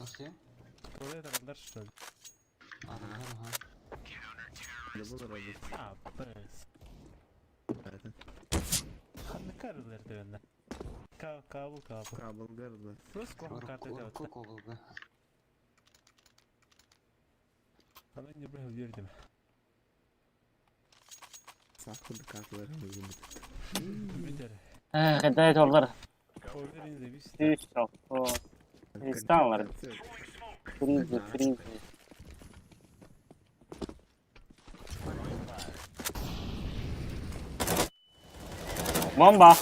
Bakayım. Oraya da kadar şöyle. Adamlar ha. Double aradı Abbas. zaten. Ne karıları da önden. Kabul. Kabul gardı. Rus kohon kartı da Urku ötten. kovalga. Ama önce buraya verdim. Saklı kartları uygun. Bir de. Hidayet oldular. Oylarınızda bir işte. Üç çok. O. Hindistan var. Freeze. Bomba.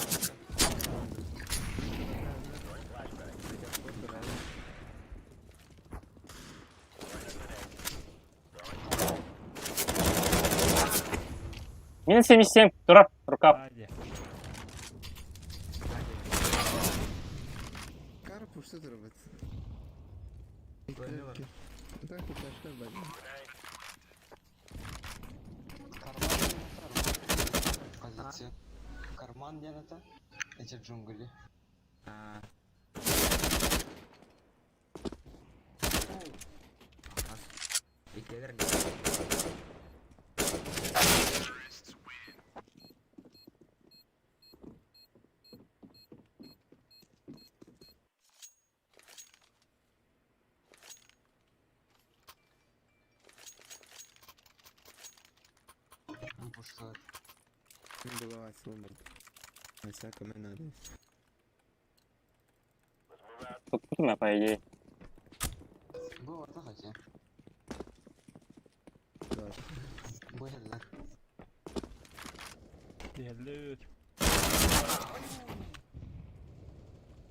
Min 77. Durar. Rukap. Hadi. Kara puşta durabet. Böyle var. Tak taşlar bak. Позиция. Карман где-то. Эти джунгли. Пошла. Была сломана. Ася каме надо. Tuttum по идее. Было да хотя. Да. Были. Diğerler.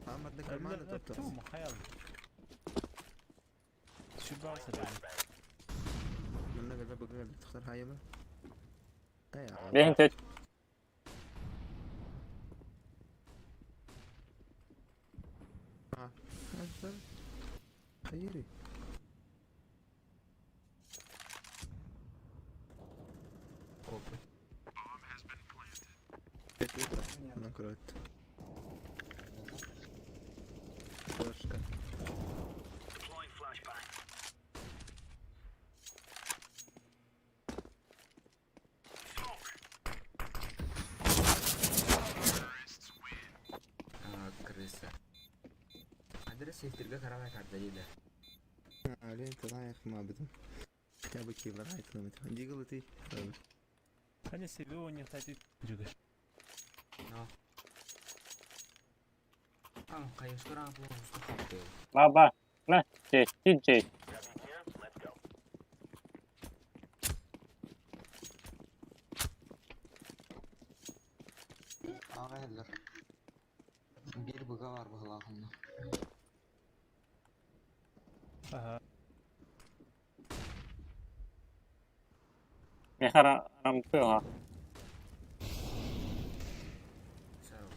Ahmet de karmanda Eller tuttu. tuttu mu? Hayal. Şu bağırsa beni. Bununla kadar bakıyor. Tıklar hayır mı? Hayır. Behin tek. Hazır. Hayır. Kopya. Накроет. Флешка. Крыса. Адрес сефтерге карабай кардалида. Ален талай ما بدهم. كتابة كيف راح يتكلم. دي قلتي. Hani seviyor o niyataydı. Juga. No. Kayak sekarang aku harus ke Baba. Nah. DJ. Ağaylar. Bir buga var bu halakında. Aha. Mehar aramtıyor ha. Seru.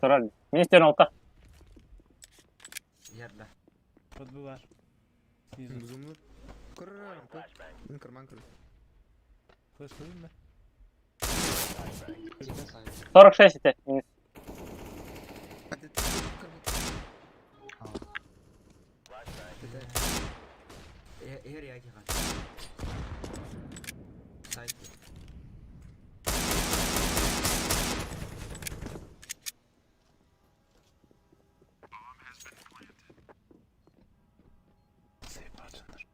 Durar. Minister nokta. Yerda. Fotbu var. Yüzüm. Бузумлы. Курра. Мен карман кыр. Flash koyayım mı? Kime sahip? 46 ite. Hadi. Ha. Her ya ki kan. Sahip. Save harcanır.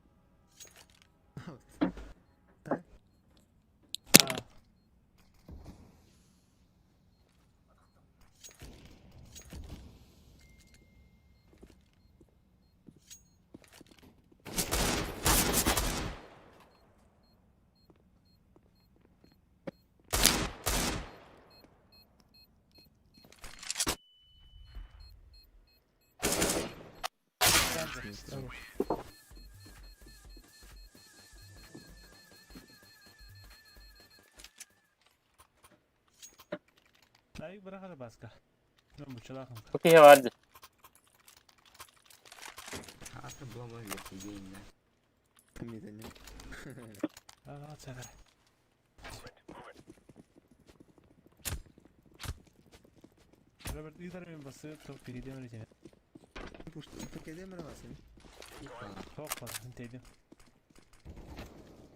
Ha. Layık bırak hadi başka. Ben bu çalakım. Kutuya vardı. Artık bulamam yok yayında. Мидане. Al çakar. Robert ıydar bası top biri demir için. Tek edemir ama seni. Mid bana. Çok fazla inteydim.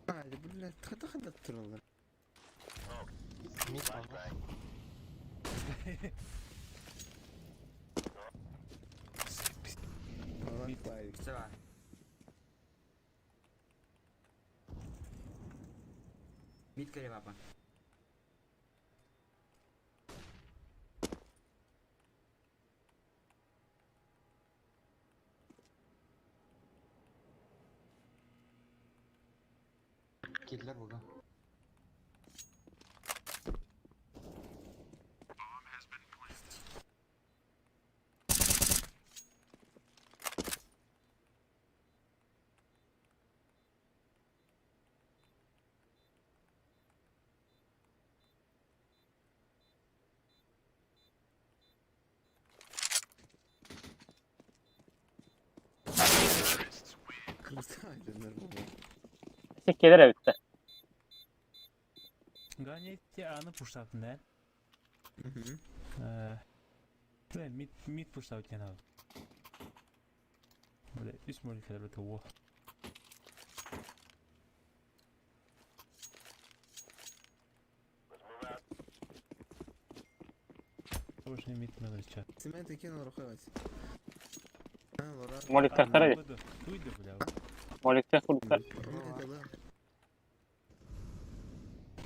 Hadi bunlar tıkı dururlar. Mid bana. Falan Mid. vay. İşte var. Mid करे पापा Girdiler burada. Kırmızı aydınlar baba. Sik gelir evitte. Ganyet'te anı pushlatın da. Hı hı. Böyle mid pushlatken abi. Böyle üst moleküler bir tavuğu. Hoş ne mid mi alacak? Siment ekin olarak evet. Ha, Lora. Molik taktara Duydu bile abi. Molikte kurduklar. Ne dalı?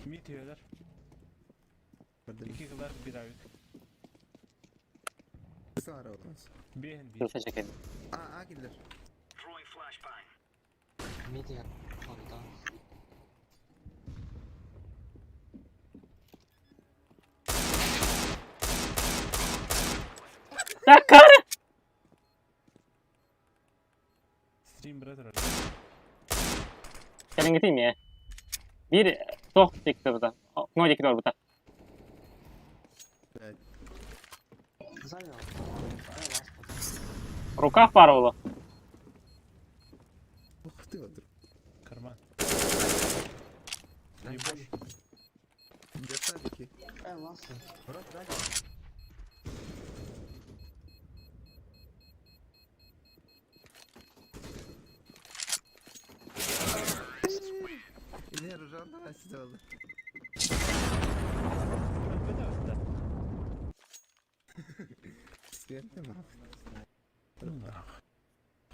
Mid yiyorlar. Gördüm. 2 kılar bir ayık. Kısa ara olmaz. Bir Kılısa çekelim. Aa gidilir. Mid ya. Sonunda. Ya kahre! Stream brother abi. Senin gideyim ya. Bir soğuk çekti burada. Ne olacak gidiyor burada. Evet. Güzel ya. Last Rukah var oğlu. Oh diyordur. Karman. Lan İyi hadi. Göster ki. last. Murat hadi. İler randa nasıl oldu? Bedava da. Siyente mi?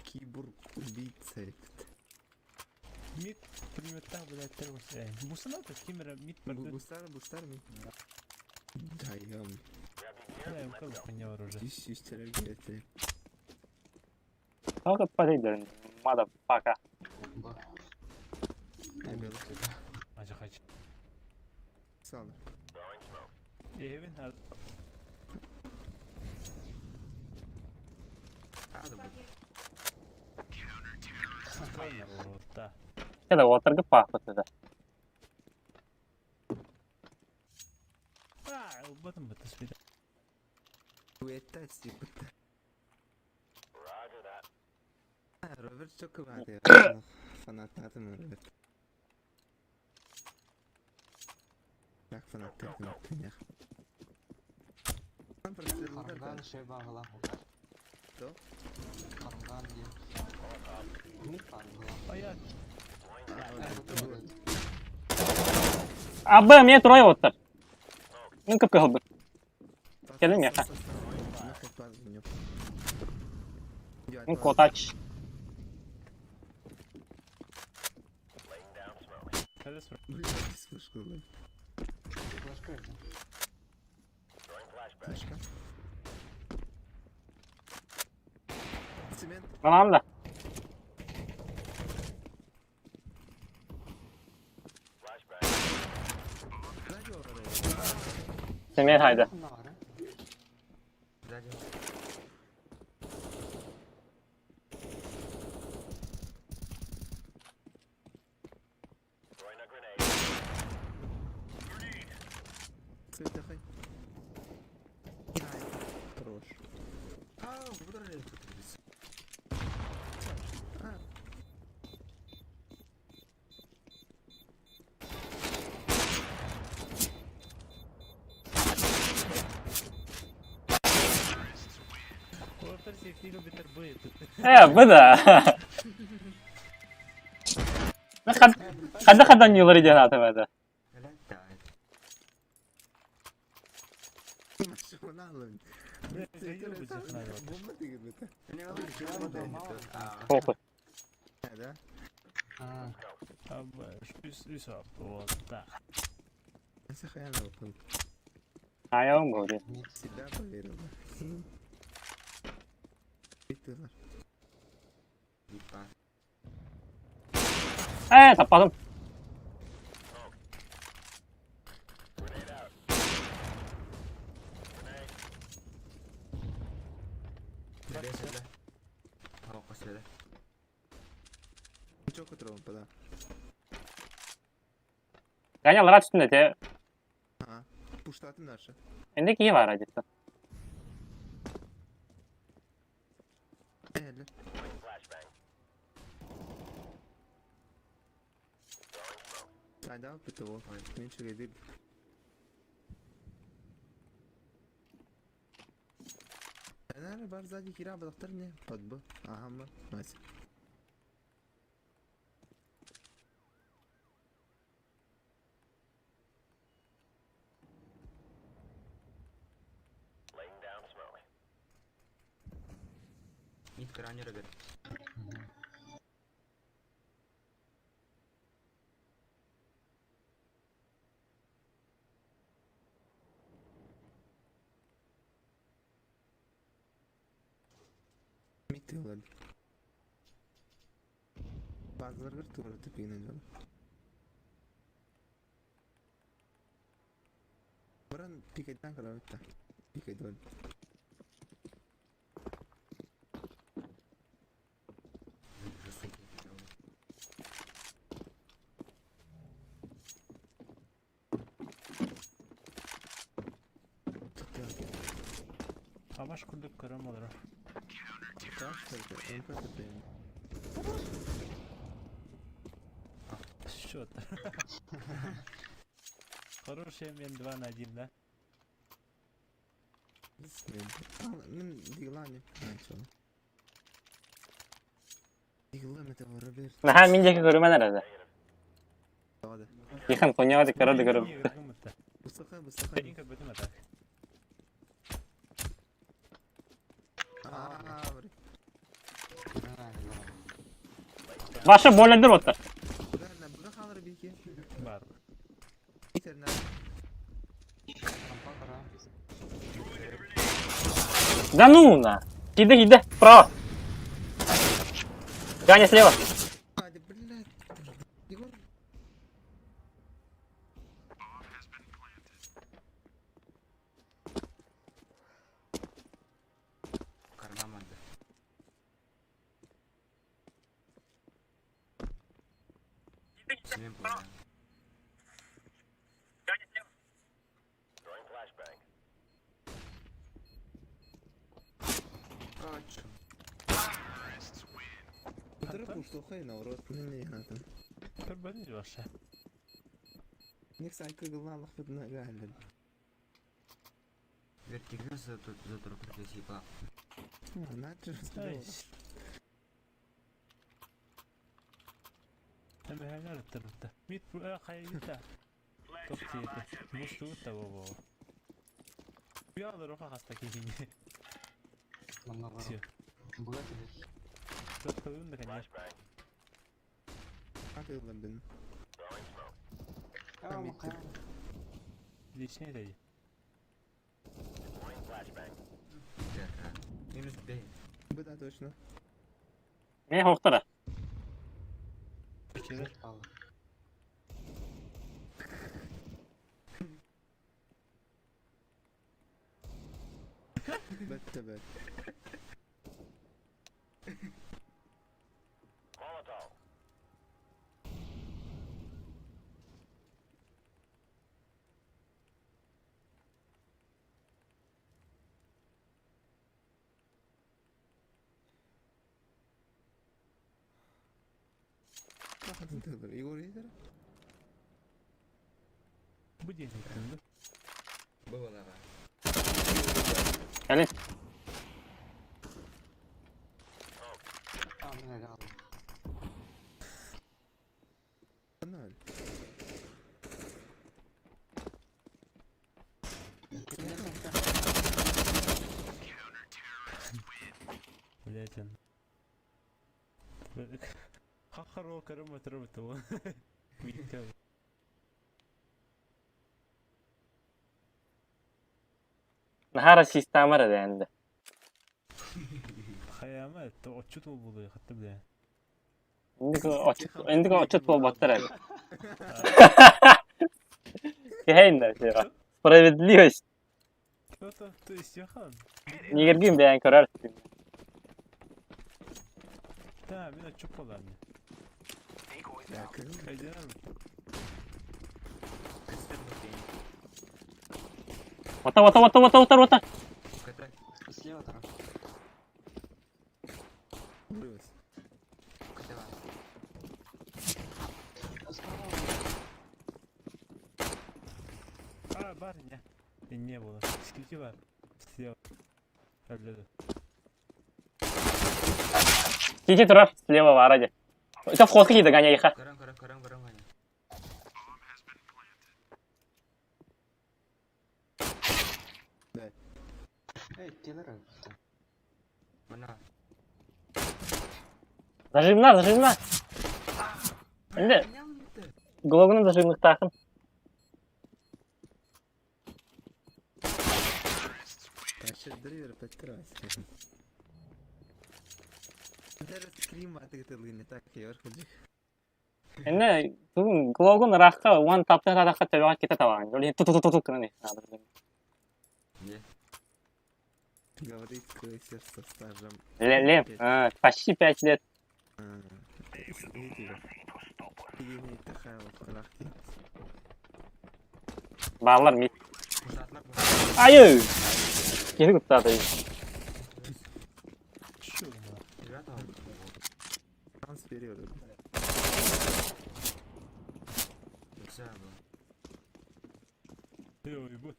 Keyboard beat select. Mid primetten böyle terör. Bu sana da kimera mid merdi. Bustar mı? Dayım. Ne bu kadar panya var orada. İş terör getir. Kanka patlayın. Motherfucker. Bak. Ne böyle? Acık. Sağ ol. Evin her Hadi bu. kaynar orada. Ya da water gıp patladı. Batın batıs bir de. Bu ette açtık bitti. Ha, Robert çok kıvırdı ya. Fanatladım Robert. Bak fanatladım ya. Ben profesör bunlar Karımdan da. şey bağlı. Do? Karımdan diye. Mid bağlı. Ayak. Abba мне трое water. Ну как kaldı. Gelin ya. Ну kotaç. Teres var. Başka yerde. Başka? Siment. Tamam da. Radyo oraya. Semih haydi. Bunda var ya. Hadi. Свет дахай. Хорош. Bu da ne tutulmuş? А, Quarter safety'ga bitir bu etti. Bu da. Kadang yuları diye atamadı. Helal da. Maşallah alın. Zeyir bıcak ne yok. Bomba değil mi? Ne oldu? Kim oldu? Oku. Hadi. Ha. Ama üst hafta oldu. Nasıl hayal yapalım? Ayağım bu diye. Silah da verildi. Bittiler. Git bak. Tapadım. Söyle söyle. Hava söyle. Çok kötü oldu da. Kayaknya lerat üstünde de. Ha. Puştatın aşağı. Ende iyi var acısı. Ehli. Sen daha kötü ol. Ben çok edeyim. أنا برزاجي كده بختارني طب أهم مثلا Git kranjera gel. ميت ولد بعد زرقت ولا تبين الجو بران بيكيتان كلا بتا بيكيتان Amaç kurduk kırım olur. Счет. Хорошая мен 2-1, да? من ديغلاني ديغلاني تبغى ربير Nah, minjek görüme nerede? هذا Yakın Konya'da karadı görüm. بستخدم بستخدم Пенька бөтім атак. بري Başı bolendir otta. لا بقى خاطر بيكي Бар. يترنا Bakara. Да ну на. Иди, вправо. Ганя слева. هذا بالله يقول Karnamadı. Senin bu ya. Kaç. ترى وش توخينا ورات مني هذا Kır bötüm diyor aşağı. نفسي عيكل الله لخبطنا قاعد Vertikal затор профессии. ما Ay. تشوف Hem helal ettirdi. Mit bu kayıta. Top tiyeti. Mustu da baba. Bir alır o hasta keyini. Manga var. Tiyo. Buga tilir. Çok koyun da kanya. ما تقدر بن Tamam kaya. Личный дэй. Minus B. بدأ точно Ne hoktara? Çevir. Al. بت بت واحد تقدر يقول ايه ترى Bu diye eklendi. Babalara. Gelin. Ne kaldı? Ne öyle? Блядь, Хахаро карама травту. Митка. نهار sistemler de yani. Hayamat очут buluyor hatta bile. Indigo очут болбаттар әле. Кейнде şey. Справедливость. Кто-то, то есть Яхан. Нигерген бәян көрәрсең. Да, мен очуп болам. Ya kız. Кайдан? Вата. Катай. Слева тарaf. Vuruyoruz. Катай. Бар не. Не было. Скільки var? Слева. Öldürdü. Сиди тұрар, слева var hadi. Itu входка дейді, Ганя иха. Көрем Ганя. Эй, келер öldü. Mana? Зажимна. Енді, Глогының зажимных тақын. Taşırdırıyor Petrovas. Даже скрим атыгытылгыны такıyor худик. Енді, бүгін Глогын раққа, оған таптың тадаққа төбеға кете табаған. Жолы ту кіріне. Не. Говорит, крысер со стажем. Лем, почти 5 лет. Видео. Имеет такая вот лахти. Bağlar mid. Kuşatmak mı? Ayı! Geri kurtardı. Şu mu? Rüyat aldım. Şans veriyor. Güzel bu. Yo, bu.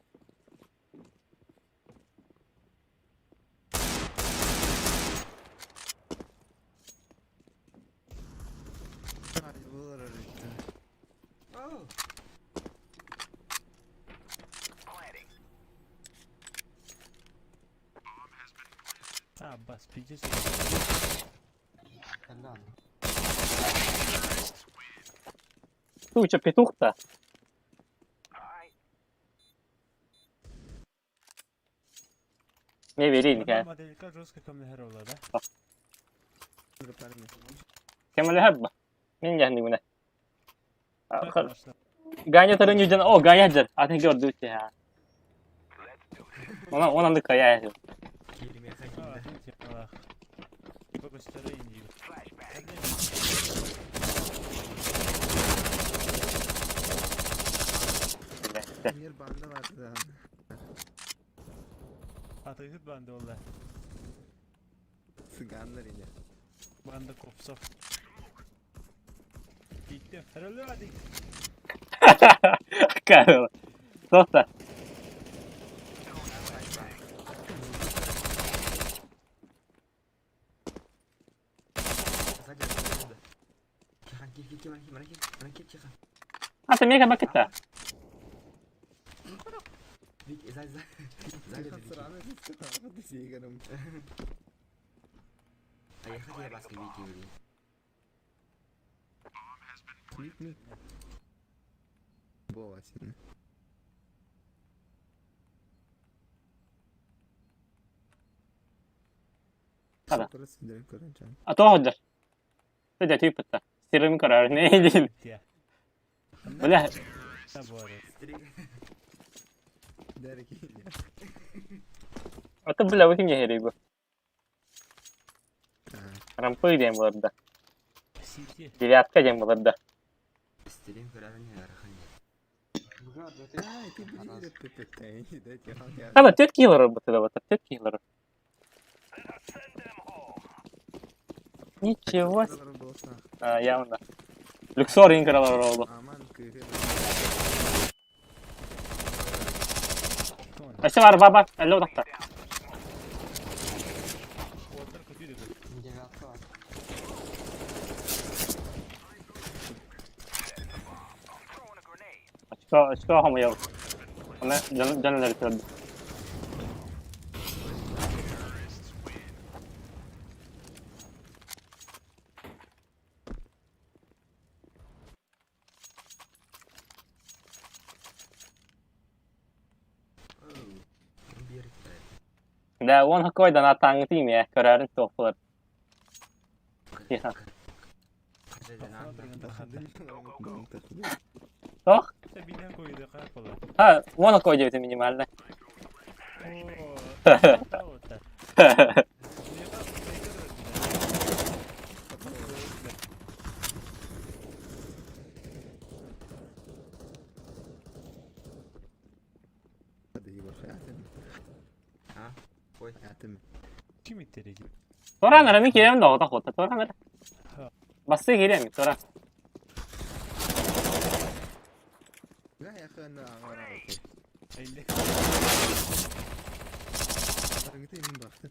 Ay bu arada. Oh. Bas pijesi. Helal. Туча петух-то. Не верин, Ona modelka жестко ко мне herola da. Парни. كمل هبة. مين جهني منه؟ Arkadaşlar. Ganya tarın yüzden o Ganya hacer. Atın gördüğü şey ha. Ona da kaya ya. Kelimeye Aa, kaçındı. hiç yapma. İbo göstereyim diyor. Mir banda vardı da. Atıkıt bandı valla. Sıganlar ile. Bandı kopsa. Gittim. Herhalde hadi. Caramba. Nossa. Sadece kırıldı. Kihan gel bana gel Kihan. Ah, também acaba que tá. Vik zay. Sırana düştü. Hadi sigaram. Ay hadi baskı Vik gibi. Mik. Boa şimdi. Hadi. Burası direkt öğreneceğim. А то hacer. Hadi tüypütte. Sirimi karar ne değil. Ya. Bля. Ha bu arada. Derek iyi. Это бля вы kim geheri bu. Ha. Rampı diyeyim bu arada. Сити. Девятка diyeyim bu arada. İstediğim kadar ne yarar hani. Бгад, это... Ай, ты блин, пипетей. Дайте я. Kada tüt killer работает вот tüt killer. Ничего себе. Buraları dolsa. Явно. Luxor inkralar oldu. Aman kıyı. Ese var baba. 50 odakta. Order kötüydü bu. Девятка var. Şu hamı yok. Ama canları söyledi. Bir iki. Da onu koydan atağını değil mi ya? Kararın toplar. Ya. Kaçacağını Kafa anladım. atırgın takanda. Bank takılıyor. Toch? İşte binen koydu kayak olur. Ha, onu koyacaktım minimalde. Ooo. Kafa otar. Niye bak? Hadi iyi bak hayatım. Ha? Koy. Hayatım. Kim ittirecek? Tora nara mi kirem da otak otak. Tora nara. Ha. Bası kirem mi? Tora. Ya yakında ağır ağır. Elde. Barang itu ini baktı.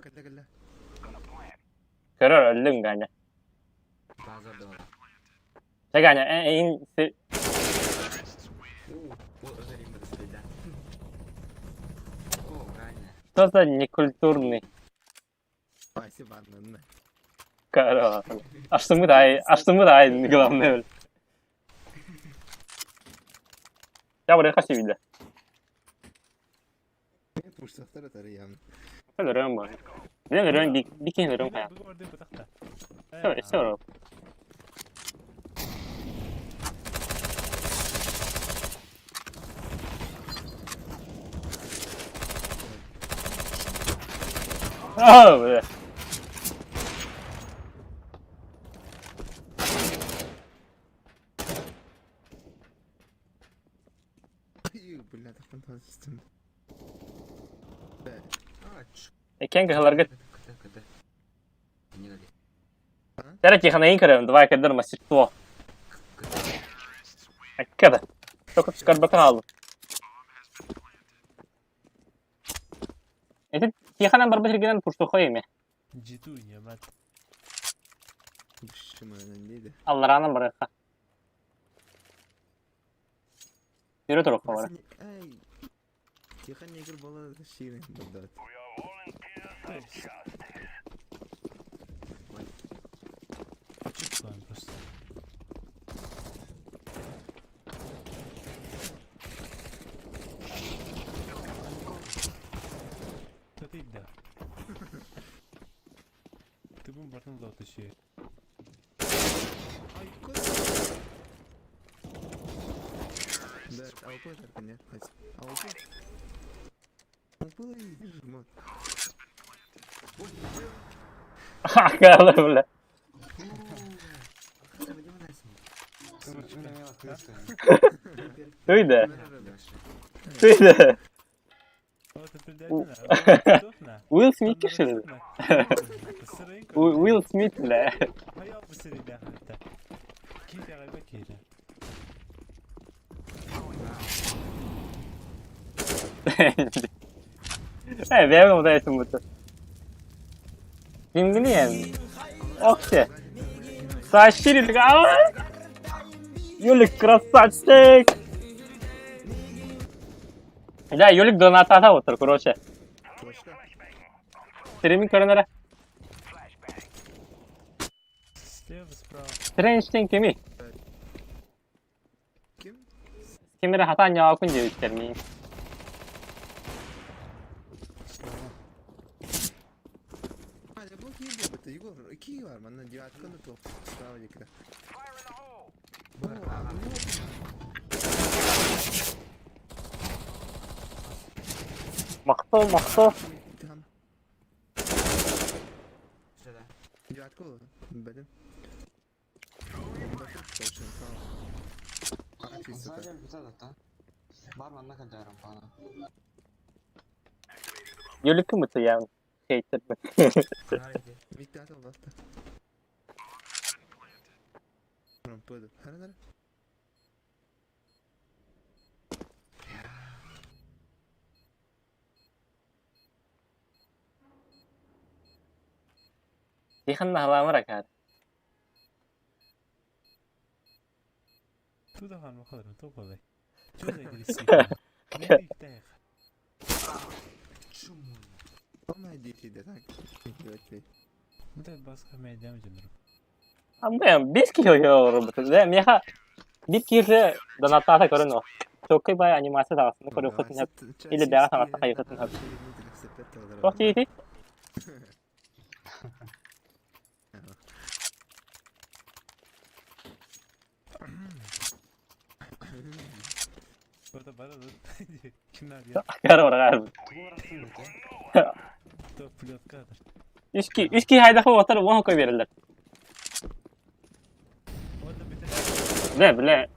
Kata kala. Karar öldüm ganya. Bazı da var. Şey ganya en Bu özelliğim de söyledi. Ganya. Tosa некультурный. Pasti bandan. Karar. Açtım mı da ay главное öyle. Ya buraya kaç bir de. Ne pushtaklar atar ya. Şöyle rön var. Ne rön dikin rön kaya. Bu orada bu takta. Şöyle şöyle. Oh, böyle. Ayy, bulla takkan tas sistem. Aç. Кенга халарга. Ката. Не годи. Тера тихо на инкарем, давай кадр мастерство. Када. Только скарбатан aldım. Это тихо нам барбатер генен пушто koyayım. Ciddi oynuyor ben. Şımadan değil de. Allah'ına bırakha. Yürü dur okuma bana. Ay. Тихо негр бала шире бадат. Açık lan просто. Кто ты да? Ты будем бортом золото ще. Ay koy. Да, алпа таркан ya. Hadi. Alpı. Alpı. Жмот. Akalı böyle. Ката, где мы носим? Önemli kızdı. Duydu. Duydu. О, ты придётся? Удобно. Will Smith kişidir. Will Smith bile. Hayal mısın ya hatta? Keyif yarar keyif. Benim o da etim bu. Şimdi niye? Okey. Саширик, Юлик, красавчик! Да, Юлик до натата отыр, короче. Флешка. Стримин көрінері. Слева, справа. Тренчтен кеми. Kim? Кемері хатан яғын деп өттермейін. Hadi bu kim diyor bu? Igor, iki var benden diyor atkanda top. Sağ ol ikide. Мақсау, мақсау. Tamam. Сюда. Diyor atko. Benim. Sadece bir tane da. Barmanına kadarım bana. Юлик мыты яғын. Хейтер бі. Смотрите. Bitti hadi bastı. Tamam böyle. Hadi hadi. Тихан нахаламыр акар. Тут хан махалар тополай. Чё за агрессивно? Не диктай. Чому? Ona iditi de tak. Okey. Bu da başka medyam canım. Ama 5 kilo yiyor betul. Ve meha bir kilo donatata koruno. Çok iyi bay animasyon da aslında koruyor kutun hep. Ile beraber sanatta kayıtın hep. Çok iyi değil. Burada bana da kimler ya? Kar var galiba. To plotka. Üski haydafa otar onu koy verirler. Orada bir Ne tane bile.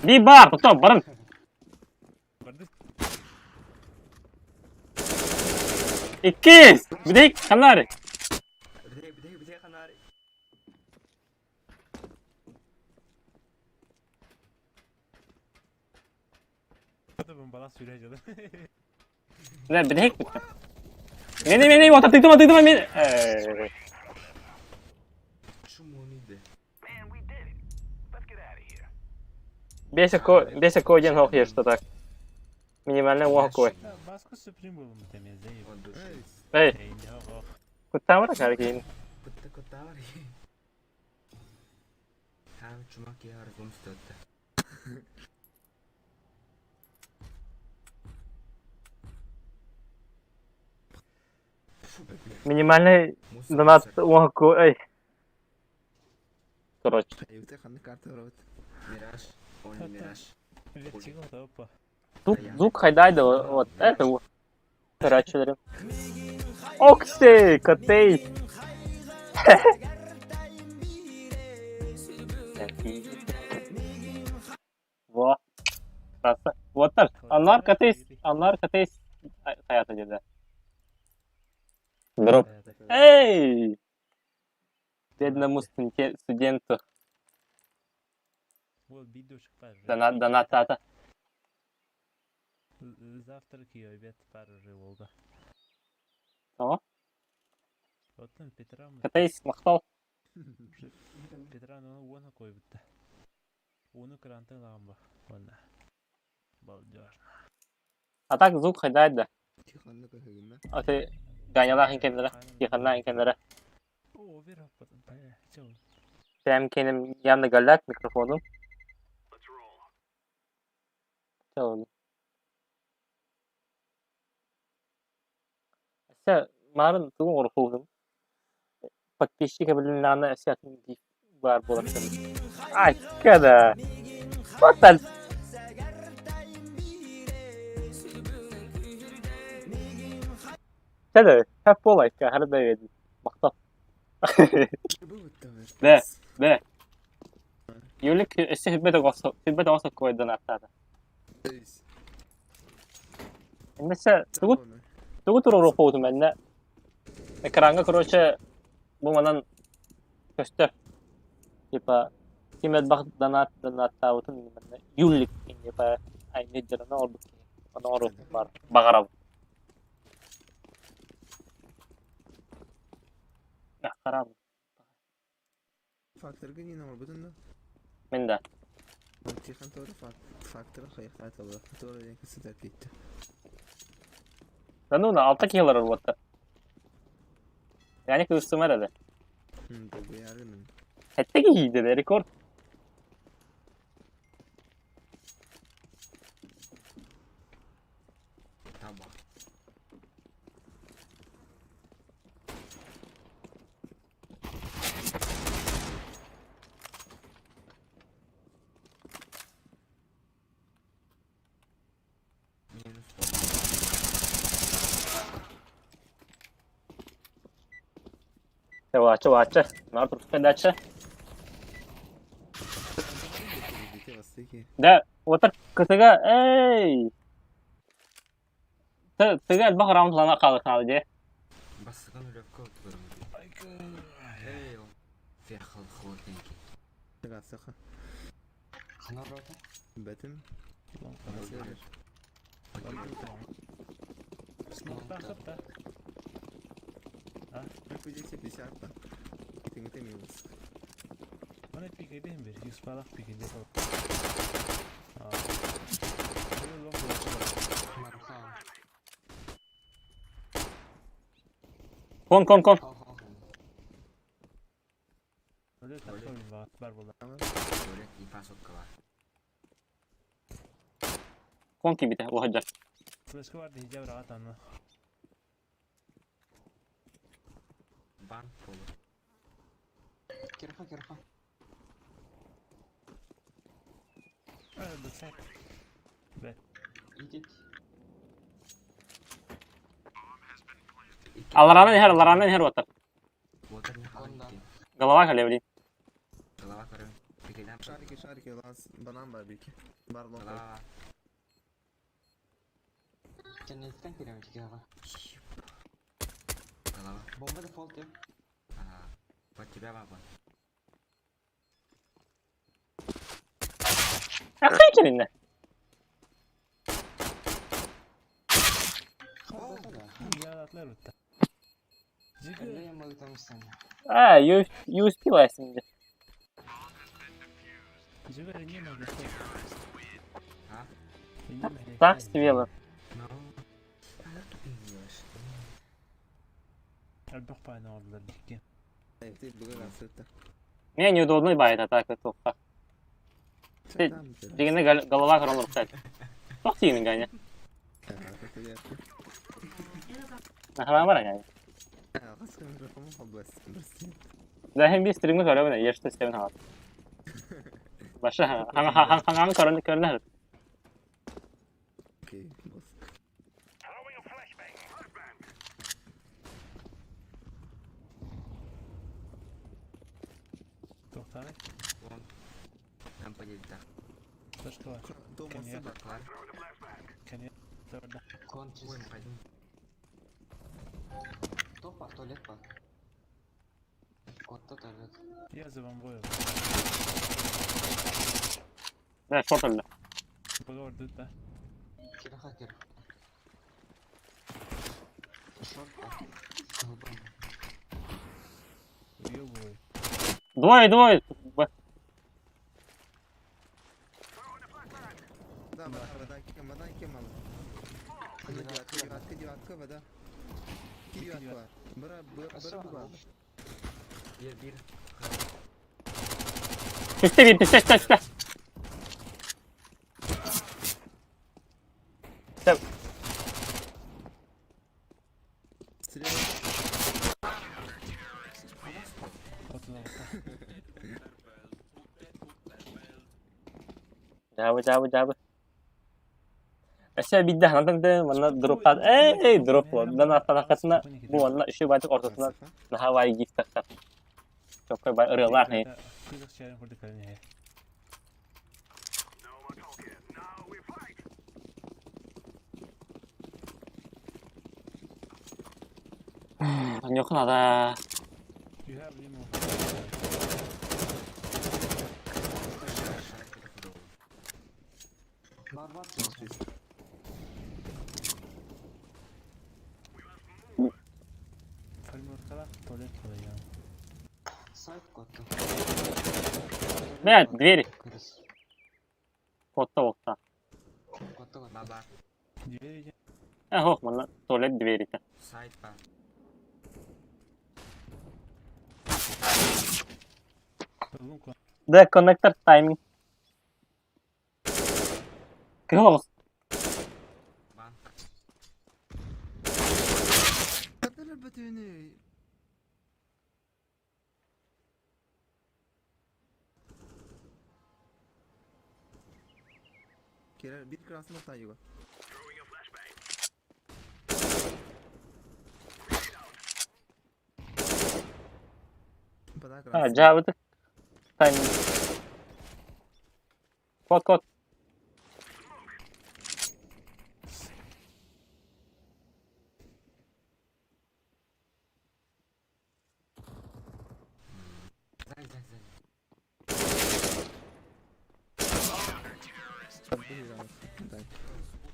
Bir bar tutup barın. vardı. İkiz. Bir de kanari. Bir de kanari. Orada ben bana süreceğim. Ne bir de. Beni otar tıktım beni. Чому не йде? 10 koyacağın hoş yaşta tak. Minimalne o koy. Başka Supreme bulun temizleyip. От душі. Hey, Ya o. kutam var kardeşim. Кутта котаврі. Хам чумак я разум стотта. Минимальный донат о koy. Короче. Kayıpta kanı kartı var. Мираж. Он не мираж. Evet çıkıyor da hoppa. Звук хайдайда вот это вот. Короче, Окси, котей. Вот. Краса. Вот так. Анлар котей hayata girdi. Drop. Эй! Бедному студенту. Bu video çıkar. Донатата. Завтраки обед пару револга. О, Otan Petra mı? котей мақтал. Petra'nın onu koy bitti. Onu krantın lamba. Ona. Balcar. А так звук хайдайда. Çıkanlı kahveginde. Аты ганялахын кендері. Тиханлахын кендері. Oo ver hoppadan. Çabuk. Benim kendim yanında galak mikrofonum. Tamam. Ася марын тугун орхулдум. Подписчика билин лана ася бар болатын. Ай, када. Батал. Када, hep olay ka her da yedi. Maqtab. Ne? Юлик ася хиббет оса койдун аттады. Mesela tugu turu орхулдум мен. Экранга, короче, булмадан көстөр. Типа Кимет бак донат таутун мен. Юлик типа ай неджерна ордук. Аны ордук бар. Багараб. Караб. Faktörü yine var budun da. Мен да. Çıkan doğru faktörü hayır tabi. Doğru renk sıcak bitti. Да ну на 6 килолар вот. Yani kıstım herhalde. Bu yarının. Hatta ki iyiydi de rekor. Таба. Минус Çavaça. Nar tutup pedaça. Bitti bastı ki. Да, вот так кытыга, эй! Тыга албак раунд лана калды же. басқан үлөпкө өткөрүм. Эй, ферхал хвотенки. Çıkan sıkı. Kanal orada. Betim. Lan Nasıl kanal. verir? Smoke da. Ha? Yapacak bir şart var. Gittin demiyoruz. Bana pikeydim bir. 100 balak pikeydi falan. Aa. Böyle long boş. Marka. Kon kon kon. Hal hal. Öyle takıyorum var burada. Böyle ipa sokka var. Kon gibi de olacak. Flaşı vardı hicab rahat anla. Ban kolu. Kirha kirha. Öyle sak. Ve İdit. Ларанын хер отыр. Water ni hal Ondan. gitti. Голова колеблейм. Galava karı. Pikeden Şarkı lan banan var bir iki. Var lan. galava var. Cennetten kiremiş kirha. Galava. Bomba default ya. Ага. Под тебя баба. Akıyor kendine. Kaldı da. ya atlar bitti. Ben de Zigı. yamalı tanışsın. Ha, USP var şimdi. Zigı niye mi geçti? Ha? Так, Стивела. No. Hala tu bilmiyor. Albak payına aldılar dikti. Evet değil bu kadar sırtta. Мне неудобно бывает атака топа. Дегенде голова кырылып калат. Çok тегін гане. Нахран бар гане. Қасқы микрофон области. Zaten bir stream'i görüyor bana. Yaşta istemin hava. Başka hangi körünü Okey. Doktor. Вон. Там поделить так. Başka var. Doğması bak. Бар. Kenya. Dörde. Кончис. Ой, пойдем. Топ var, tuvalet var. Kotta tuvalet. Yazı ben boyu. Ne short öldü. Boyu orada da. Kirha kirha. Short var. Kalban. Uyuyor boyu. Двое. Да, вода кем алды. Кидиватка вода. Кидиватка var. Bırak bu var. Bir. Üstte. Silah. Otuza bakar. Jabı. Aşağı bir de hanımda bana drop at. Drop var. Ben arkasına bu valla ışığı baytık ortasına havayı gift takar. Çok koy bay ırıyorlar ne? Kızık çayını kurduk öyle ne? Yok nada. You have limo. Var. Falmıyor kadar tuvalet var ya. Side kotta. Ne? Двери. Kırız. Kotta okta. Kotta. Баба. Двери. Hoh bana tuvalet двери. Сайт бар. Lunko. The connector timing. Close. Бан. Kadar bütünü. Kerer bir krasını tayıyor. Bana Ha, krasını. Jav'ı timing. Kod.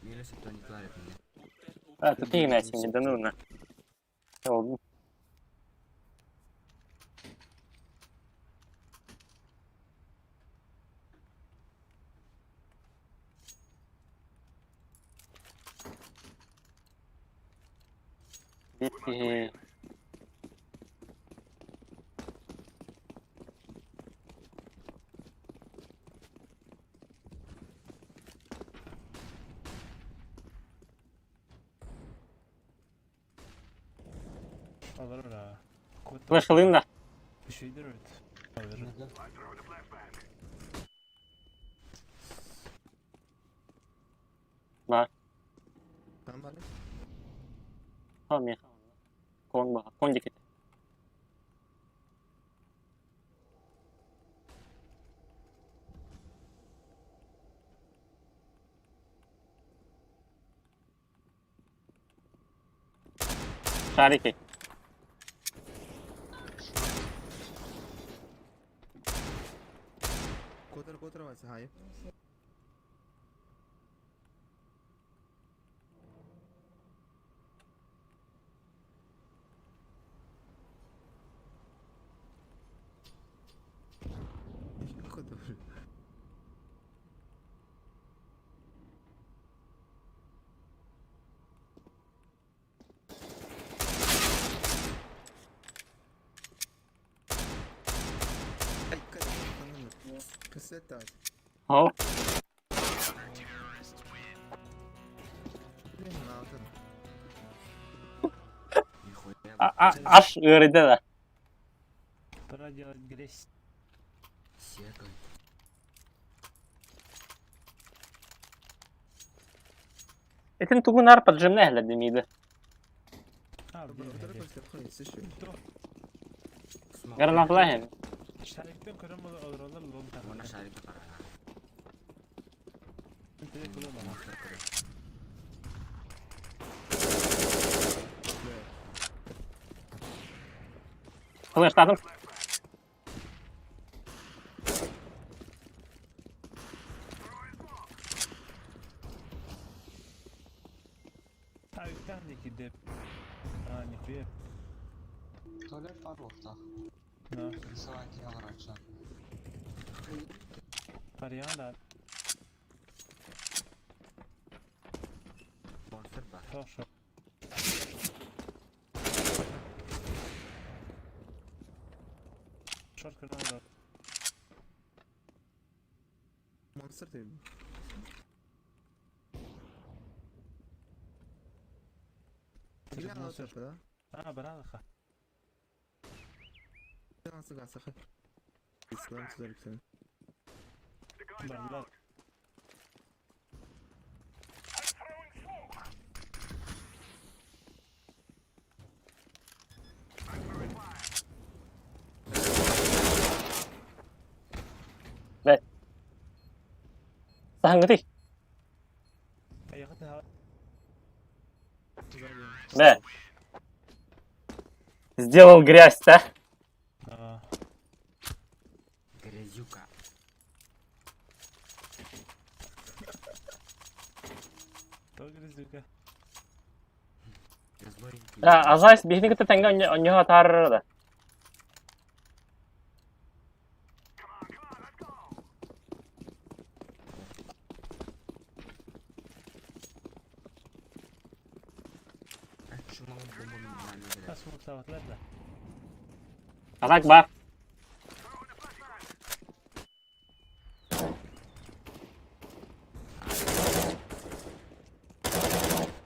Minus itu никто не Ha, tutayım ben şimdi de Nurna. Ne oldu? Bitti. Alır ha. Kod Flash alayım da. bir şeydir evet. Alır. Neden? Var. Ben var. Tamam ya. Kon bak. Kon ceket. Şariki. Kotra varsa hayır. Kotra. Ay kadar. Anladım. Kaset var. Hop. Ne aldın? Нихуя. Aş öğredi de. Пора делать грязь. Секай. Etin tugunar поджимне гляди міди. А, Kotra блин. kotra koy. Sıçıyor. Granatlayın. Şarikten körüm olur olur lol Mana takılır. şarikte qarana. Direkt kılıyor bana. Kılıçladım. Ha yükten de ki dep. Ha nihayet. Tuvalet var orta. Ne? Birisi vakit alır açan. Parayan da. Monster бар. Çok şok. Short kırdan da. Monster değil. Bir an Monster. otur da. Ha bravo ha. Bir an sık asakı. İslam tutar seni. Barlar. Sahangati. Ayakta ha. Да. Сделал грязь-то. Ha. Грязюка. Çok grizlika. Разморенький. Да, Азайс бихни kita tanga onyo atar da. Şu mama bombanın halinde. Nasıl mutlavatlar da. Atak var.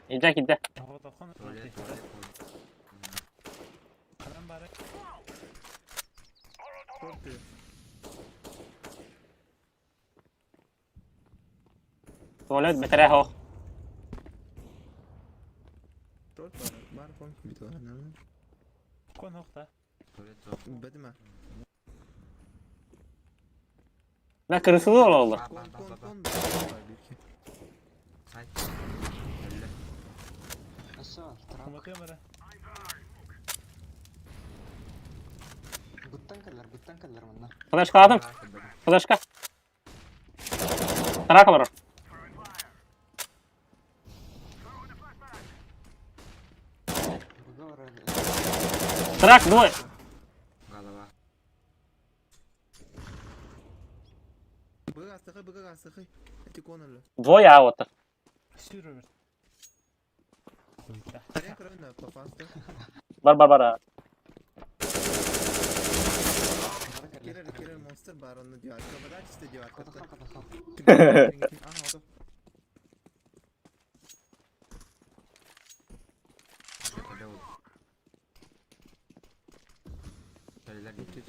Gidecek gidecek. Havada konu. Tuvalet tuvalet. Kalan bari. Short diyor. Tuvalet betreho. Short var. Var kon bir tane. Kon hokta. Tuvalet tuvalet. Bedime. Ne kırısılı oldu. Bak Kon bak kon bak bak. kon. Var bir iki. Say. Öyle. Nasıl var? Trump. Bakıyor bari. Guttan kallar bunlar. Flash kaldım. Flash ka. Taraka var. Buga var öyle. Tarak двое. Голова. Bıga asakı. Eti kon öyle. Двое аутов. Sürüyor. Skjuta. Arena kör på fast. Bara. Killer monster bara onu diyor. Arkadaş işte diyor Kata arkadaşlar. kal, kata kal. Aha oldu. Ada oldu. Kaleler gitti.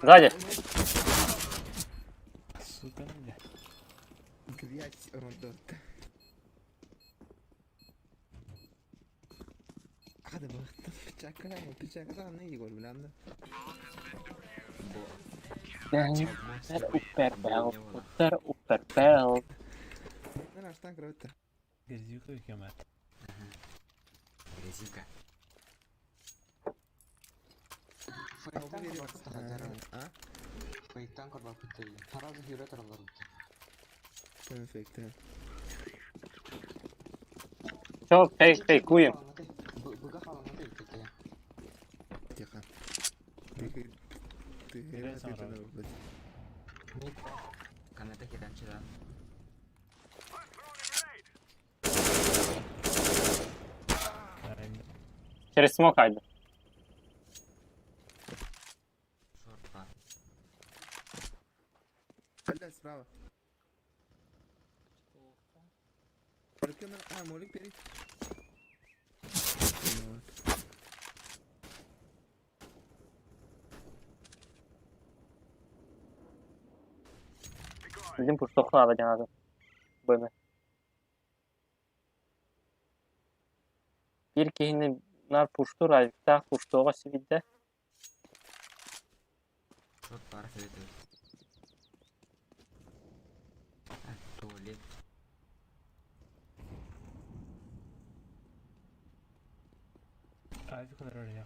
Сзади. Сука, бля. Gviyaç ronda. Hadi baktım bıçakla ne iyi gol bilen de. Упер бел. Ben açtan kırıttı. Грязюка викемет. Резика. Фейктан veriyor. korba kuttu. Ha? Фейктан korba kuttu. Tarazı hüre tarafları kuttu. Perfekte. Çok fake. Bıga falan hadi yüksekte ya. Yakan. Peki. Biraz sonra. Kanada kiran çıran. Yani Через смок haydi. Short var. Hadi справа. Molek molek peri. Bizim puştoklu alacaksın abi. Böyle. Bir kihini nar puştur ayıkta puştoğa sivilde. Short var söyledi. Tuvalet. Айвик наверное, я.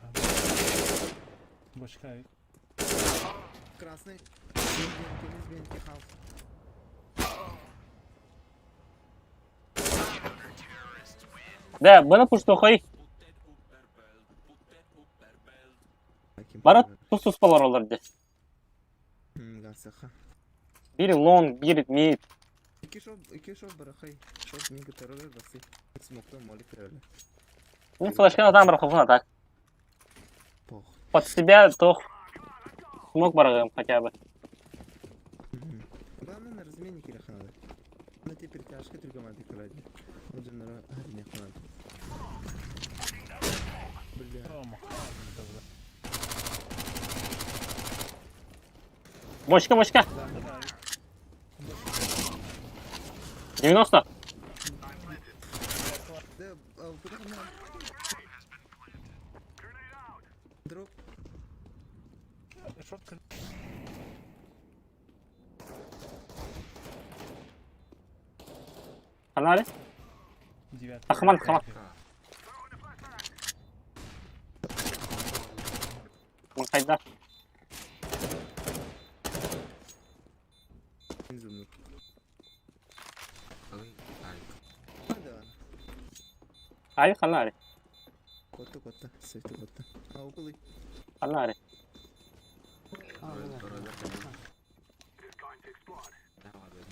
Бочка Айвик. Красный. Temiz benimki half. De bana puştoğayı. Bana tuzsuz polar olurdu. Garsaka. Biri long, biri mid. İki şov bırakay. Şov mingi terörler bası. Smokta molek terörler. Ну, флешка там браховна так. Пох. Под себя то смог барагам хотя бы. Главное на разменнике раханады. На те перетяжки тригоматы клади. Он же на не ханады. Бля. Рома. Добре. Бочка. Айвик. 90. Да, куда она? Дроп. Шотка. Канали? Девятка. Ахман. Вон хайда. Инзумник. Ой, Алик. Hadi. Айви канали. Kotta. Safety kotta. Aa okulu. Канали. Oralar kalıyor. Ne var böyle?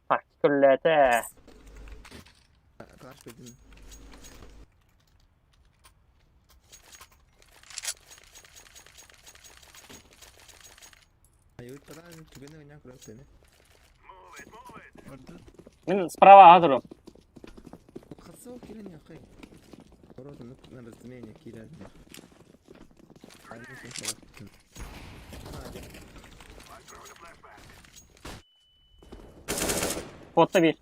Partikullete. Karşı edin. Ayıp kadar tübeni oynayan kurak seni. Öldü. Мен справа hazırım. Kasa o kiren yakay. Orada na razumение kiren. Hadi sen salak. Hadi. Botta bir.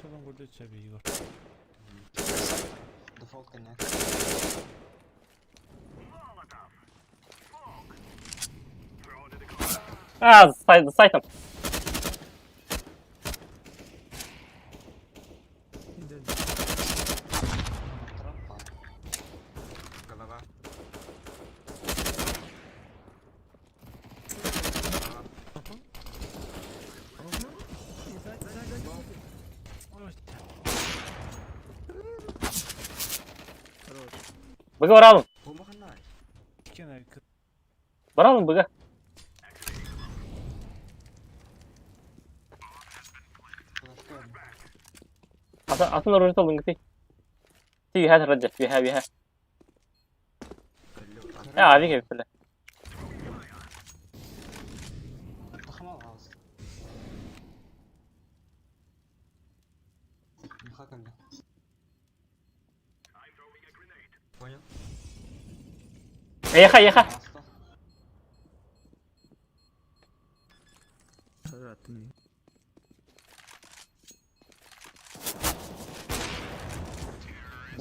Solun burada içeri Igor. Default connect. Сайтом. Trap var. Голова. Aha. Bıgı varalım. Bomba kanlar. İkene kız. Varalım bıgı. Flash geldi. Atın orucu olun gittik. Tigi hadi rajja. Biha. Ya abi gibi böyle. Takma ağız. Hakan ya. Понял? Yaha. Hasta. Hazır attım diye.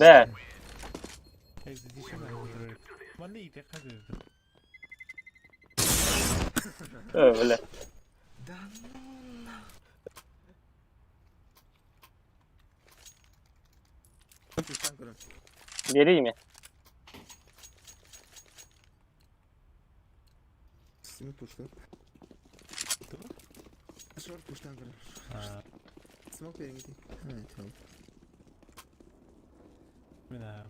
Be. Execution öldürür. Man iyi de kalıyor. Öyle. Push'tan kurun. Vereyim ya. Simi push'tan. Short push'tan kurun. Ha. Smoke verin gidin. Evet tamam. Mina.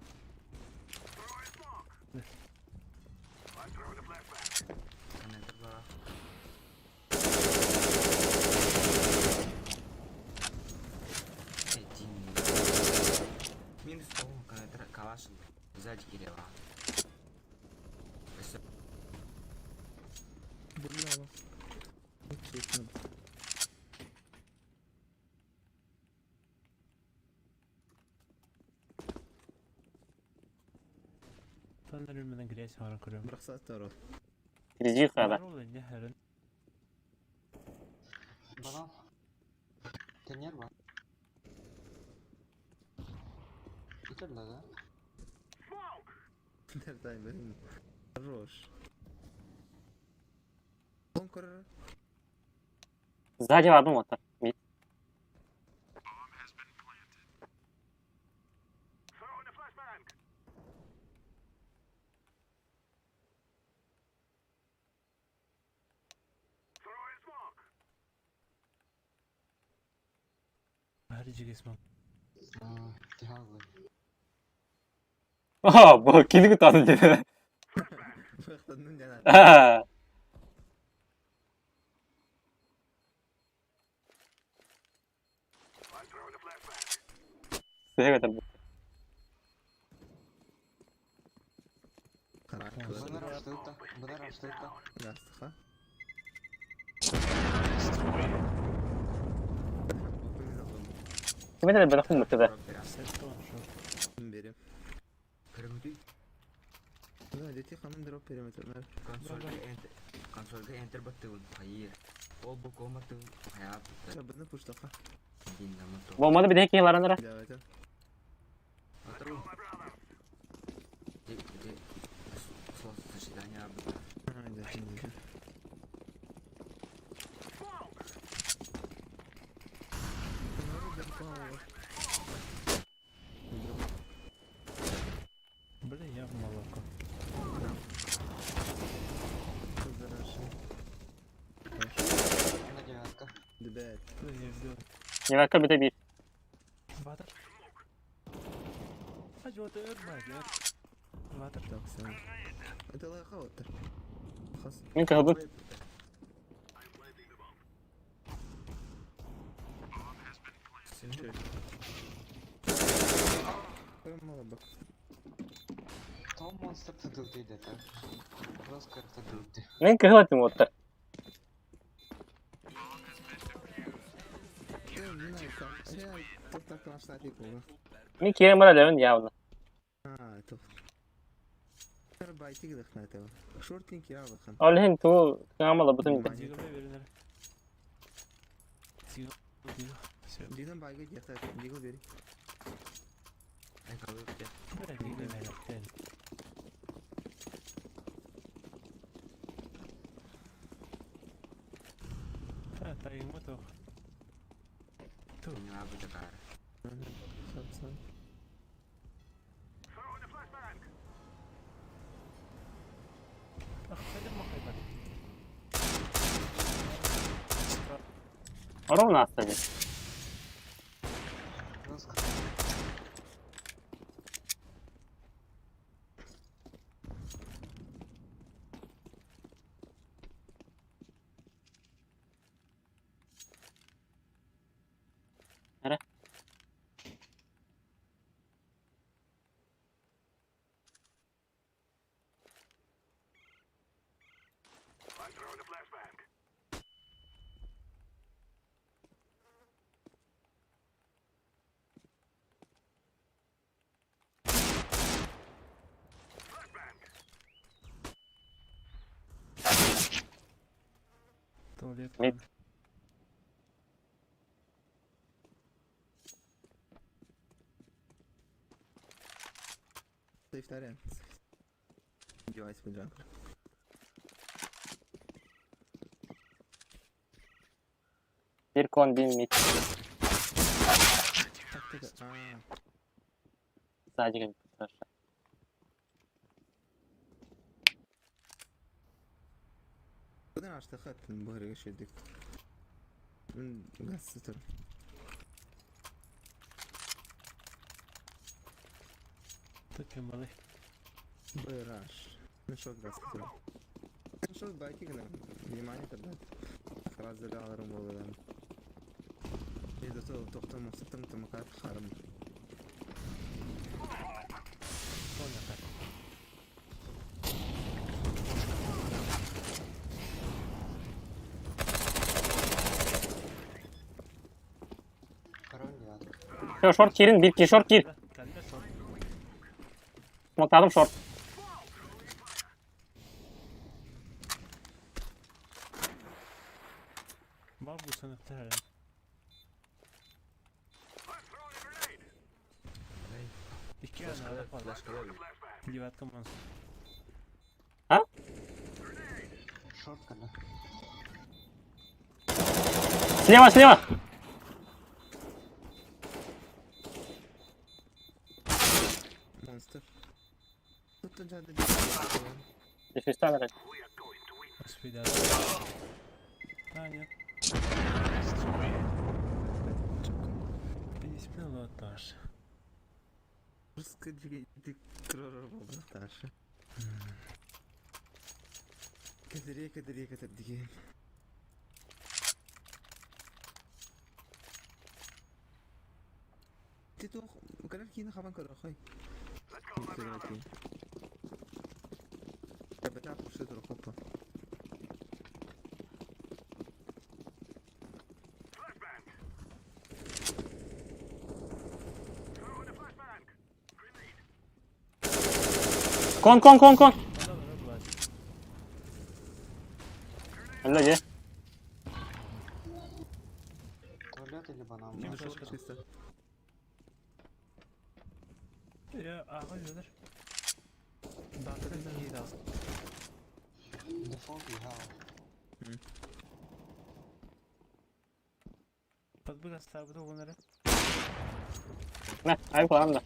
Connector bara. Jin. Minus connector калашын. Сзади Кирева. Bravo. Çektim. Ben de ölmeden Grace sonra kuruyorum. Bırak saat var o. Girici yukarıda. Var olunca her an. Bana. Tenyer var. Bitir la da. Neredeyim benim? Roş. On korur. Sзади vardı motor. Mid. Her cigesmem. Tihazlı. Oha bu kilit kutu dedi. Bıraktın yanar. Ha. Size götürdüm. Karar Bana kılar. raşladık da. Bana raşladık da. Yastık ha. Kime de bırakın mı kıza? Set olmuş. Berim. Кіргізу Да, дети ханım drop perimeter. консольға enter баттығын қайыр. Ол бұл коматтың қаяп Ya bunu push'ta. дейін Bombada bir de heki yalanlara. Evet. Отыру. Де сочетание Aynen şimdi. Böyle yapma bak. Kızlar her şey. Bana девятка. The bad. Böyle evde. Yemekte bir de bir. Water. Hadi water ölme ya. Water. Так, все. Это лайхаутер. Хас. Min kahıbın. Mala bak. Там монстр тыдылдıydı это. Просто как тыдылды. Min kahıbın motor. Не знаю, как. Я так наш нафиг было. Min kere mara levin yavna. А, это. Байти гидах на этого. Шортинг я выхан. Allah'ın tu kıyamalı bütün bir. Sigara verirler. Sigara. Диган байга яхта. Диган бери. Böyle değil mi? Değil. Ha, tayo mo to. To. Сам. Ah, pwede mo kayo ba? Oran nasıl tabii. Просто. Tuvalet Mid. kaldı. Safe där igen. Jag är speedrun. Bir kon bir mid. Taktik. Sadece gibi. Buradan açtı hattın bu araya geçirdik. Gaz tutar. Tutayım balık. Бэраш. Ну что, здравствуйте. Ну что, дайте внимание тогда. Раз залярым болудан. Эйде токтомосуп тымтымыкка харым. Son yakar. Король ya. Şu short girin. Bir kişi short gir. Kendi de son. Smokladım short. Var bu sınıfta herhalde. İki yana da fazla. Livatka monster. Шорт когда. Слева, слева. Монстр. Тут жады. Дефюстан herhalde. Спидер. А, нет. Принципе, надо тоже. Русская кророр болду ташы. Кадырия деген. Тету kadar kini kapan karo koy. Ya beta puse duro kopa. Kon. Bana var bu var. Öyle ce. Туалет или банан? Kim Чисто, başka? чисто. Ya ağa diyorlar. Bakırın iyi daha. Default you have. Подбыга ставду bunları. Ne? Ayıp olan da.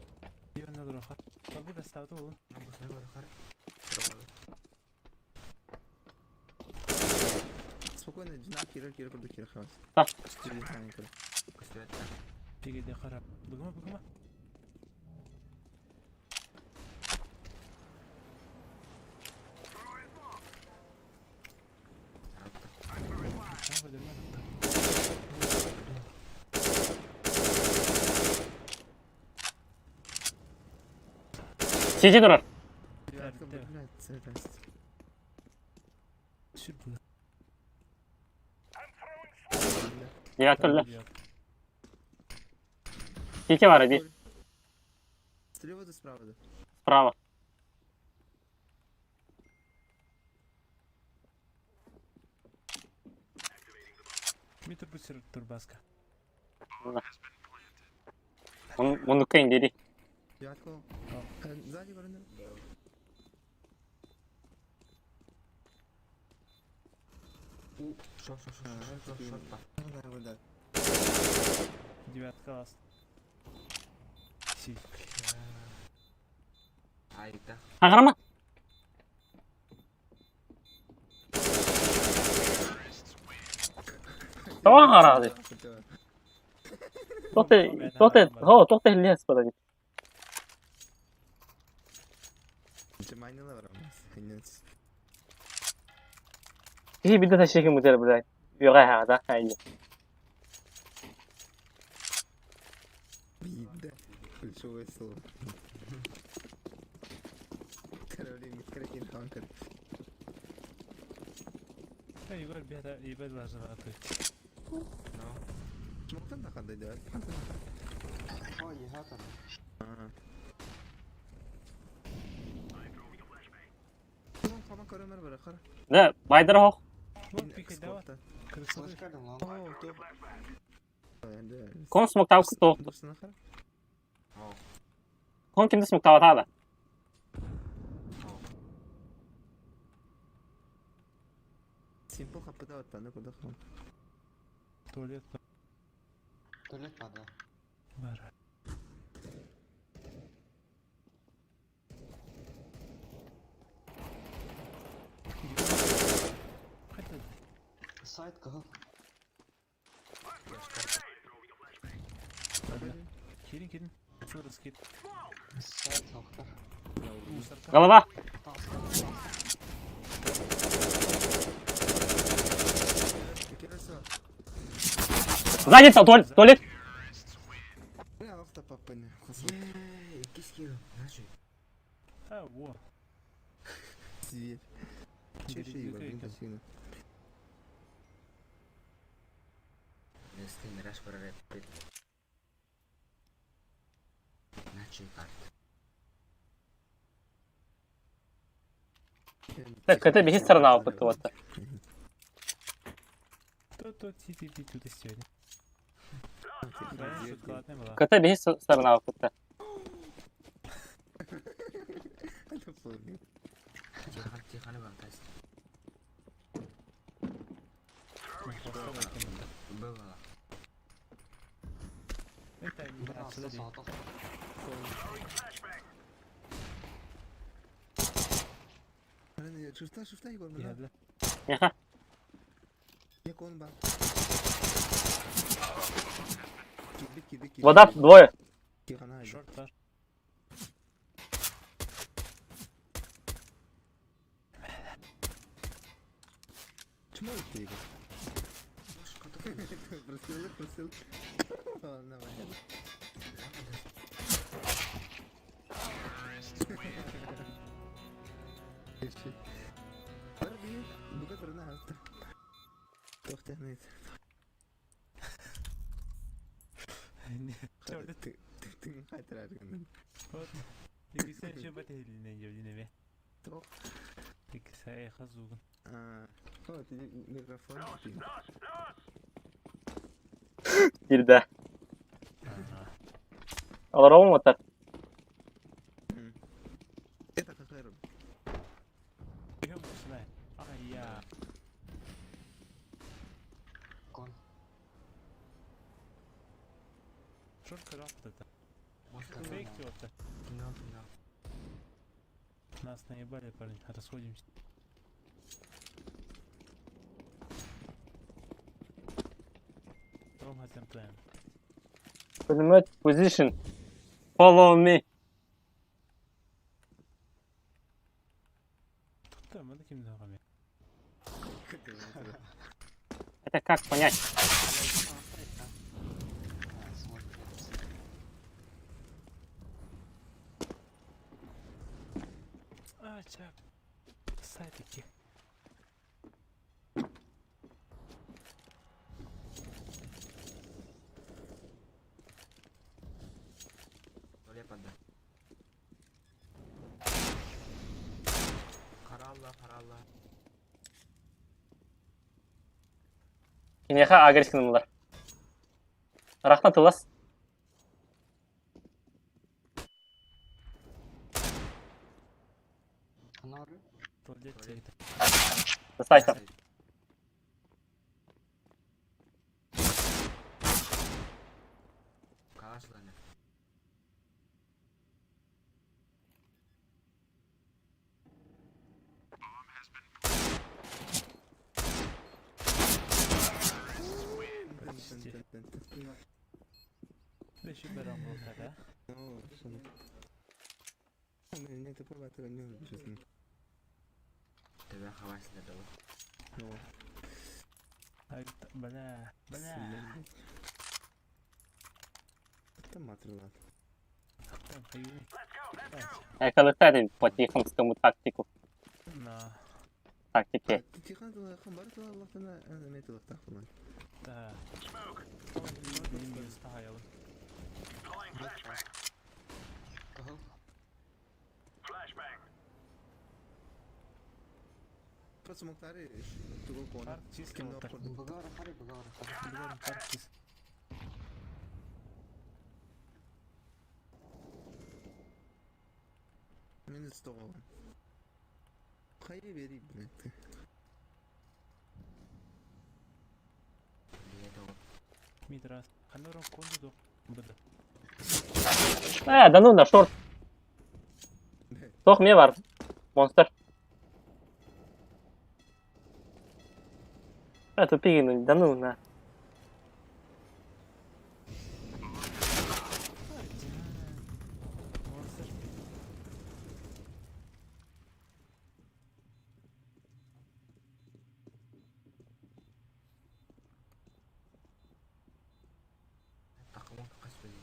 Yanına dur akar. Подбыга ставду oğlum. Спокойно, динак, кира, курду, кира, хавас. Так. Peki de kara. Bıkma. CC durar. Sür bunu. Reaktörle. CC var hadi. Слева да справа да. Bravo. Bir tur bu sür turbaska. Bunu kayın dedi. Ятко. Сзади вороны. Шорт. Да. Девятка ласт. Си. Айда. Kahraman. Tamam herhalde. Çok tehlikeli spora git. Майнила варамас. Хинец. Bir de taşıyıcı müdür burada. Yok ya da hayır. Видно. Ключевое слово. Королевин, кракин, ханкер. Ya Igor bir ara iyi bir lazım atıyor. Смоктан да хандай да. Oh, you have them. Tamam karamar var akar. Ne? Baydır hok. Bu peki devam. Kırısı Flash verdim lan. Oo, топ. Енді Кон смоктап тоқ. дұрысына қара. Ау. Кон кімді смоктап атады? Ау. Simple қапыда өтпәні көрді қылым. Tuvalet Tuvalet vardı. var. Hadi. Side kahıl. Келin. Сырыс кет. Side halklar. Мусорка. Голова. Кересі. Задница, туалет. Бля, алықта паппаны. Қосыл. Екі скилл. Наши. А, во. Зверь. Че ще Игорь, блин, сильно. Если мираж прорепит. Начи карта. Так, это беги сторона опытываться. То ти тут сегодня. Да, шоколадная была. КТ беги сторона опытываться. Это помню. Тихо, не бантайся. Было. Это не Bir hasta отсюда. sağda. Блин, шифта, Игорь, Я, бля. бля. Яха. Я кон бар. Киди. Вода двое. Тихана, Игорь. Шорт var. Чему это, Игорь? Просил. Ладно, давай. Harbi, buka pernah hasta. Tohte neyse. Çorda Tüm hayatlar argın. вот. Дегисен шебет элине жевдине бе. Тох. Дегисен хазугун. Вот, микрофон. Girdi. Аларова mı atar? Это какая рыба? Бегем сюда. Ай я. Kon. Шорт крафт это. Может, Фейк это. финал. Нас наебали, парень. Расходимся. Ром хотим план. Пулемет position. Follow me. Там, это кем ногами. Это как понять? А, чак. Сайтики. Öyle yapmadı. Karalla. Кинеха агрессивныйлар. Рахмат ылас. Ne arıyor? Туалет сейта. Достайся. Karşılanıyor. Beşi beren bulsa da. Ну, не это побатывай, не честно. Тебе хавайся дало. Ну, Ay, bana. это матрила. Там, хаюни. Экалыктады по тихомскому тактику. На. Тактике. Ты тихо, хабар, ты лохтана, метил тахтана. Да. Не ставил. Kahıl. Sonra smoke'ları tugul konu. Park çiz kim otur. Bıga var hadi bıga var hadi. Biliyorum park çiz. Men istoğum. Kayı vereyim bilekte. Mid раз. Камерон конду док. Быды. Да ну на шорт. Toch meer var. Monster. Тупик, ну да ну на. Монстр. Takımın kaç böyle.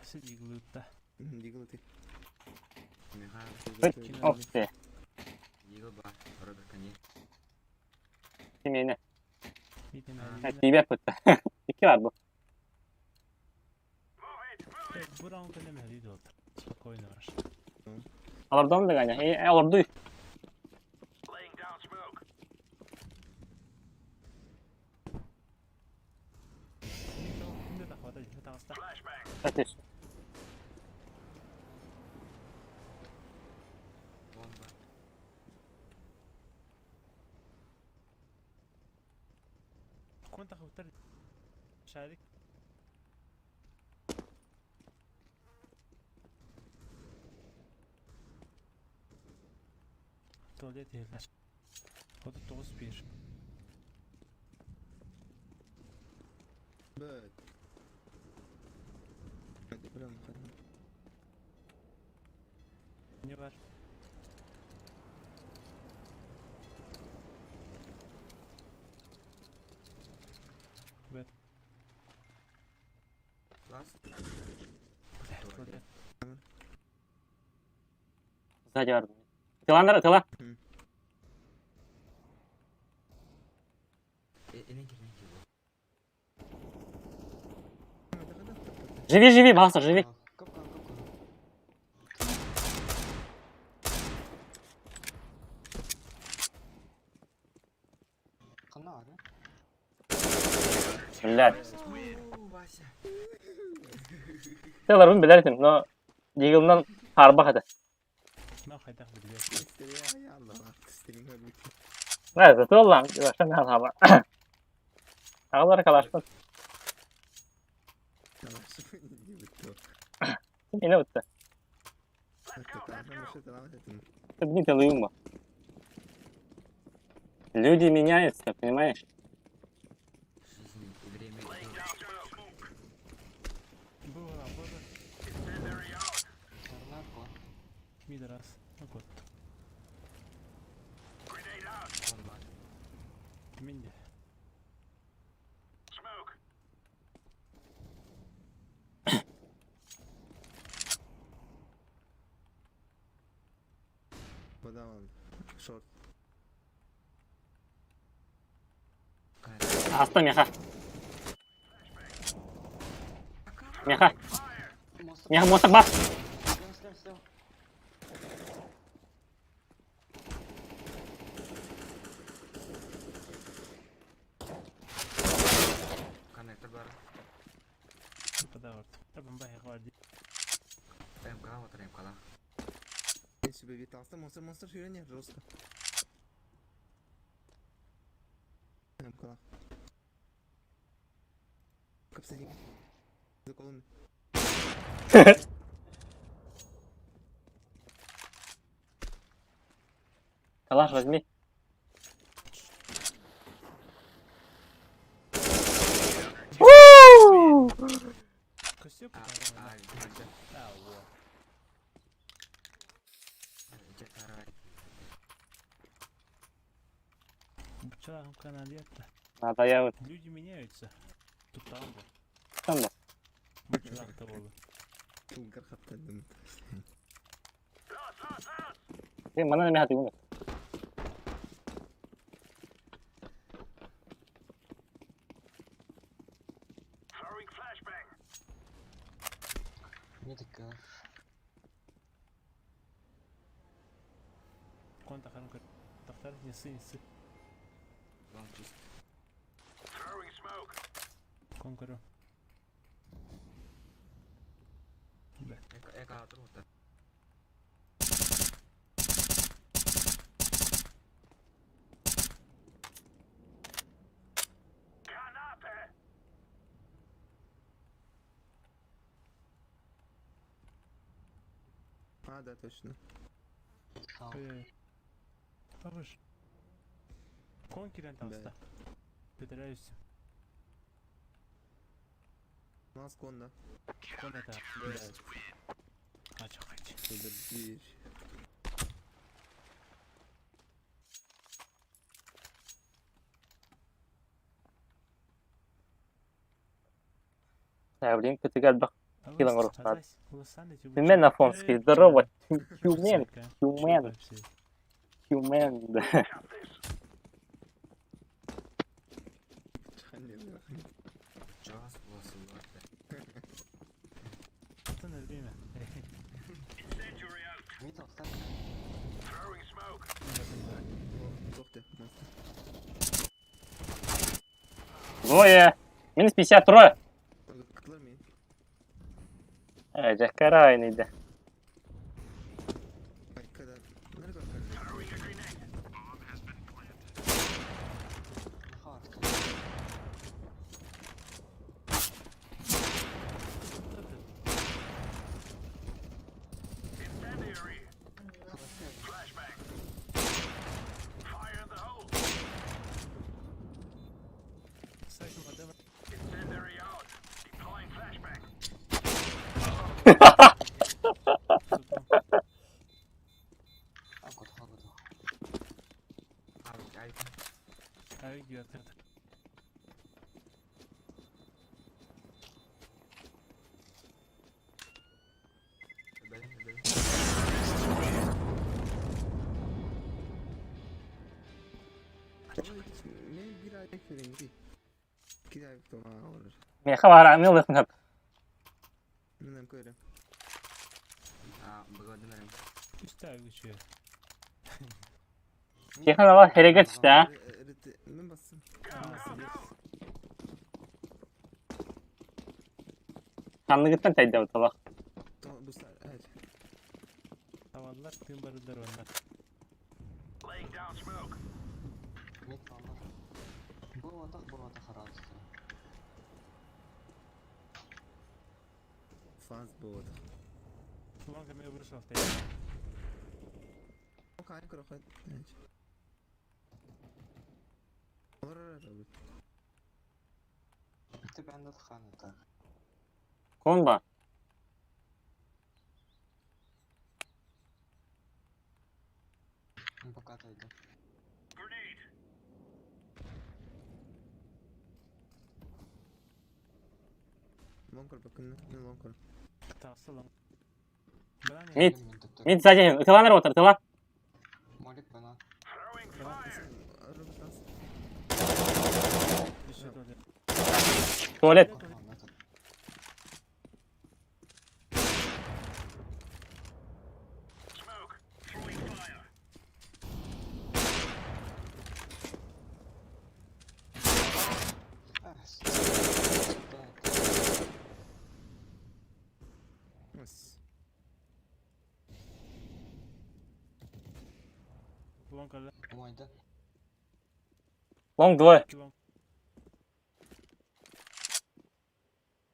Сиди иглы-то. Deagle ти. Меха. Okey. Eagle бар. Робер Кани. Şimdi Mid'in evet, elinde. DB yapıttı. İki var bu. Bu round önemli oldu. Spokojno var. Oradan da ganya. Ordu. Şimdi de havada gitti tavasta. Ateş. Bomba. كنت اختار شارك tuvalet yerler. O da 9-1. Bak. Hadi buram kadın. Ne var? Evet. Last. Tuvalet. Сзади var. Tılan. Ene gir bu. Живи, Баса, живи. Kapkan. Kanna abi. Блядь. Вася. Tılarımı bilirsin. No. Deagle'dan harba hadi. Ne haydak biliyor. İstediğin ya Allah bak. İstediğin öyle. Evet, tuolla. Başka ne harba. Ağlar kalaştın. Tamam. Bitti. Yine bitti. Tamam. Şey devam edelim. Ты не умба. Люди меняются, понимаешь? Жизнь и время. Было. Sarılar var. Mid раз. Ну год. Bomba. Минди. Подавал. Шорт. Aslı Meha. Meha. Meha monster bas. Слева. Коннектор бар. Подавард. Табан бай хварди. МК вот МК. Ben себе вид алса. Монстр шире не жестко. МК. Капсидик. За колонны. Калаш возьми. Костюк А, подавард. Вася. А, во. Чекарай. Бычалағым каналетті. Надо я вот Люди меняются. Тут там был. там да. Мультилакта болу. Тулгар хаттадым. Mana neme hati bunu. Не такая. Конта харунка. Тахтар не сы. Long чисто. Кон көрө. Бе. Эка отрута. А, да, точно. Al. Повыше. Кон кирен таста. Петреюсь. У нас конда. Кон это. Блядь. Ача. Burada bir. Блин, ты гадбах. Килан Алыс, ұрықтады. тазайс. Улысаны тебе Тюмен Афонский, здорово. Тюмен, Сука. Тюмен, Вообще. Тюмен, да. Çannem. Час волосы лапы. Остальное время. Митл, встань. Doktor. Двое. Минус 53. Kıtlar mı? Jackara aynıydı. Ay kadar. Nerede kadar? Хатка. Сайт модема. Агут, агут. Ай. Ай, гиот это. Ne bir ay bekleyin ki. 2 ay bekleyin. Olur. Меха var, амил десен. Bilmem köyle. Благодарим. Üstel geçiyor. Меха var, herege düştü ha. Ben bassın. Kanlı gitsen teyze bu tabak. Tamam bu sefer. Evet. Tavallar tüm barıdır onlar. Митл, Allah. Bu atak razı. Faz bu arada. Kullanka mı öbür safta? O kayın kroket. Evet. Olur abi. Ты бендат хан это. Konba. Пока отойду. Lonkor bakın ne lonkor. Tavsı lan. Bana ne? Mid. Mid сзади. Тыланыр отыр, тыла. Молик бана. Robot nasıl? Düşüyor orada. Tuvalet. Ага, этот. Nasıl? Kullanka Мойда. Long двое. Kullanka.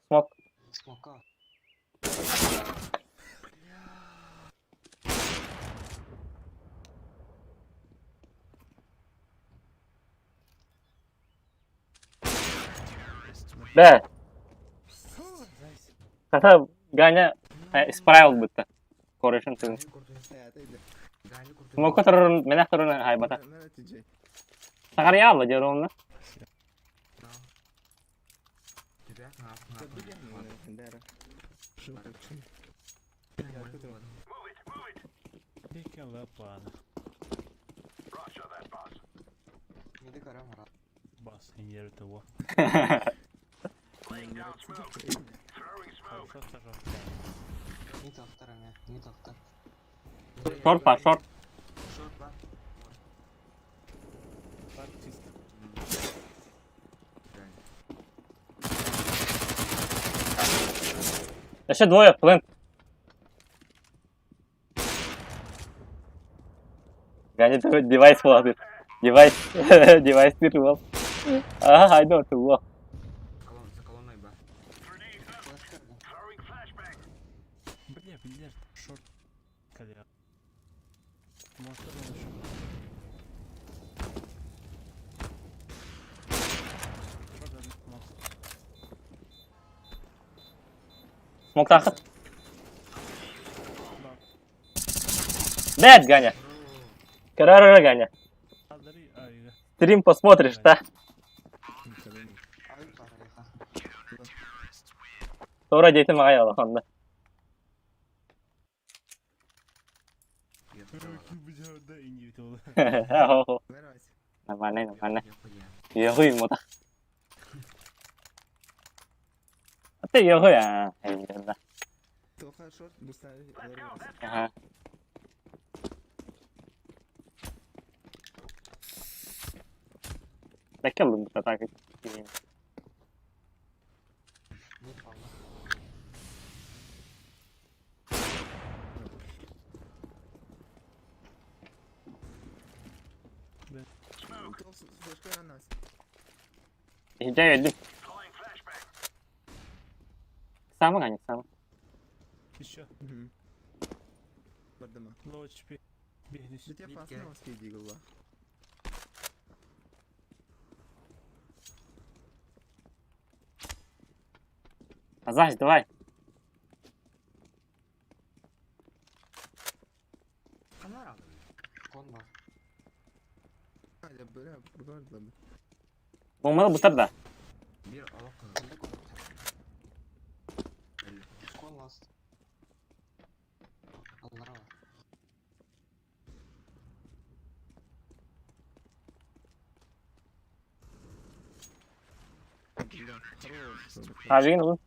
Смок. Смока. Да. Зайс. Kasa ganya spiral bitti. Correction tüm. Hayatıydı. Gani kurtu. Smoke turun, menak turun haybata. Ben öteceğim. Sakar ya Allah jarumna. Dara. Şunu tutsun. Vilken löpbana. Midi karam var. Bas en yer tuva. Kalsa taraf. Mid aftar ama. Mid aftar. Short var short. Short var. Artist. Jeszcze dwoje, plant. Gani device falan bir. Device. Device bir var. Aha haydi orta bu. За колонной Б. Flash kırdı. Бля, бильярд. Шорт. Коля. Монстр olmuş. Şuradan monster. Smoke takıt. Bak. Dead Ганя. Карара Ганя. Kaldırı ayı. Стрим посмотришь, да? Ayıp var Reha. Sonra дейтім ағай алақанда. Я второго. Бля, и не видел. Ver Aysi. Нормально, нормально. Я хуя. Йохуй мута. А ты йохуй, а? Да. Toha short bu sefer alırız. Ага. Bakalım bu sefer. Mid kaldı. Tohsuz flash koyan Aysi. Hidayet öldüm. Sağ mı Ганя, sağ mı? Еще. Vurdum ha. Low HP. Бегнись. Bir de Mid fazla gel. maske Deagle var. Азаж, давай. Kamera aldım. Kon var. Hala böyle vurdular. Bombalı bu tabi da. Bir alak kaldı. Bende kon. Belli. Kon last. Onlara var. Хорош. Harcayın oğlum.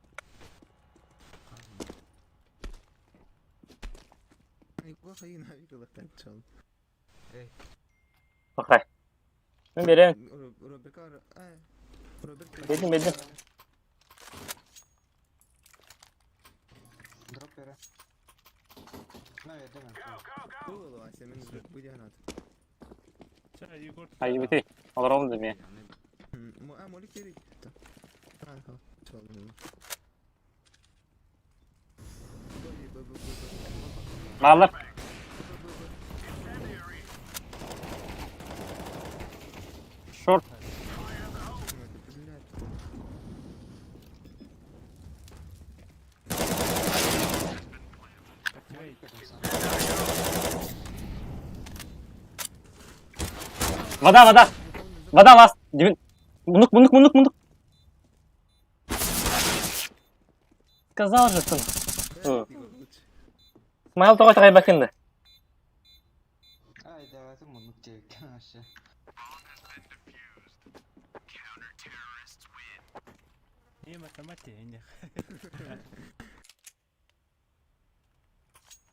Ay bu hayın abi kadar çal. Bakay. Ben vereyim. Rebecca ay. Robert Bedim bedim. Drop yere. Ne edemem. Было Aysi men bu diyanat. Çay Егор. Haydi bitir. Olur olmadı mı ya? Mu amoli keri. Ha ha. Çaldım. Bağlar. Short. Вода, вода. Вода ласт. Мунук. Сказал же сын. Смайл только такая бакинды. Ay devetim bunu çektim aşağı. Не математика, не.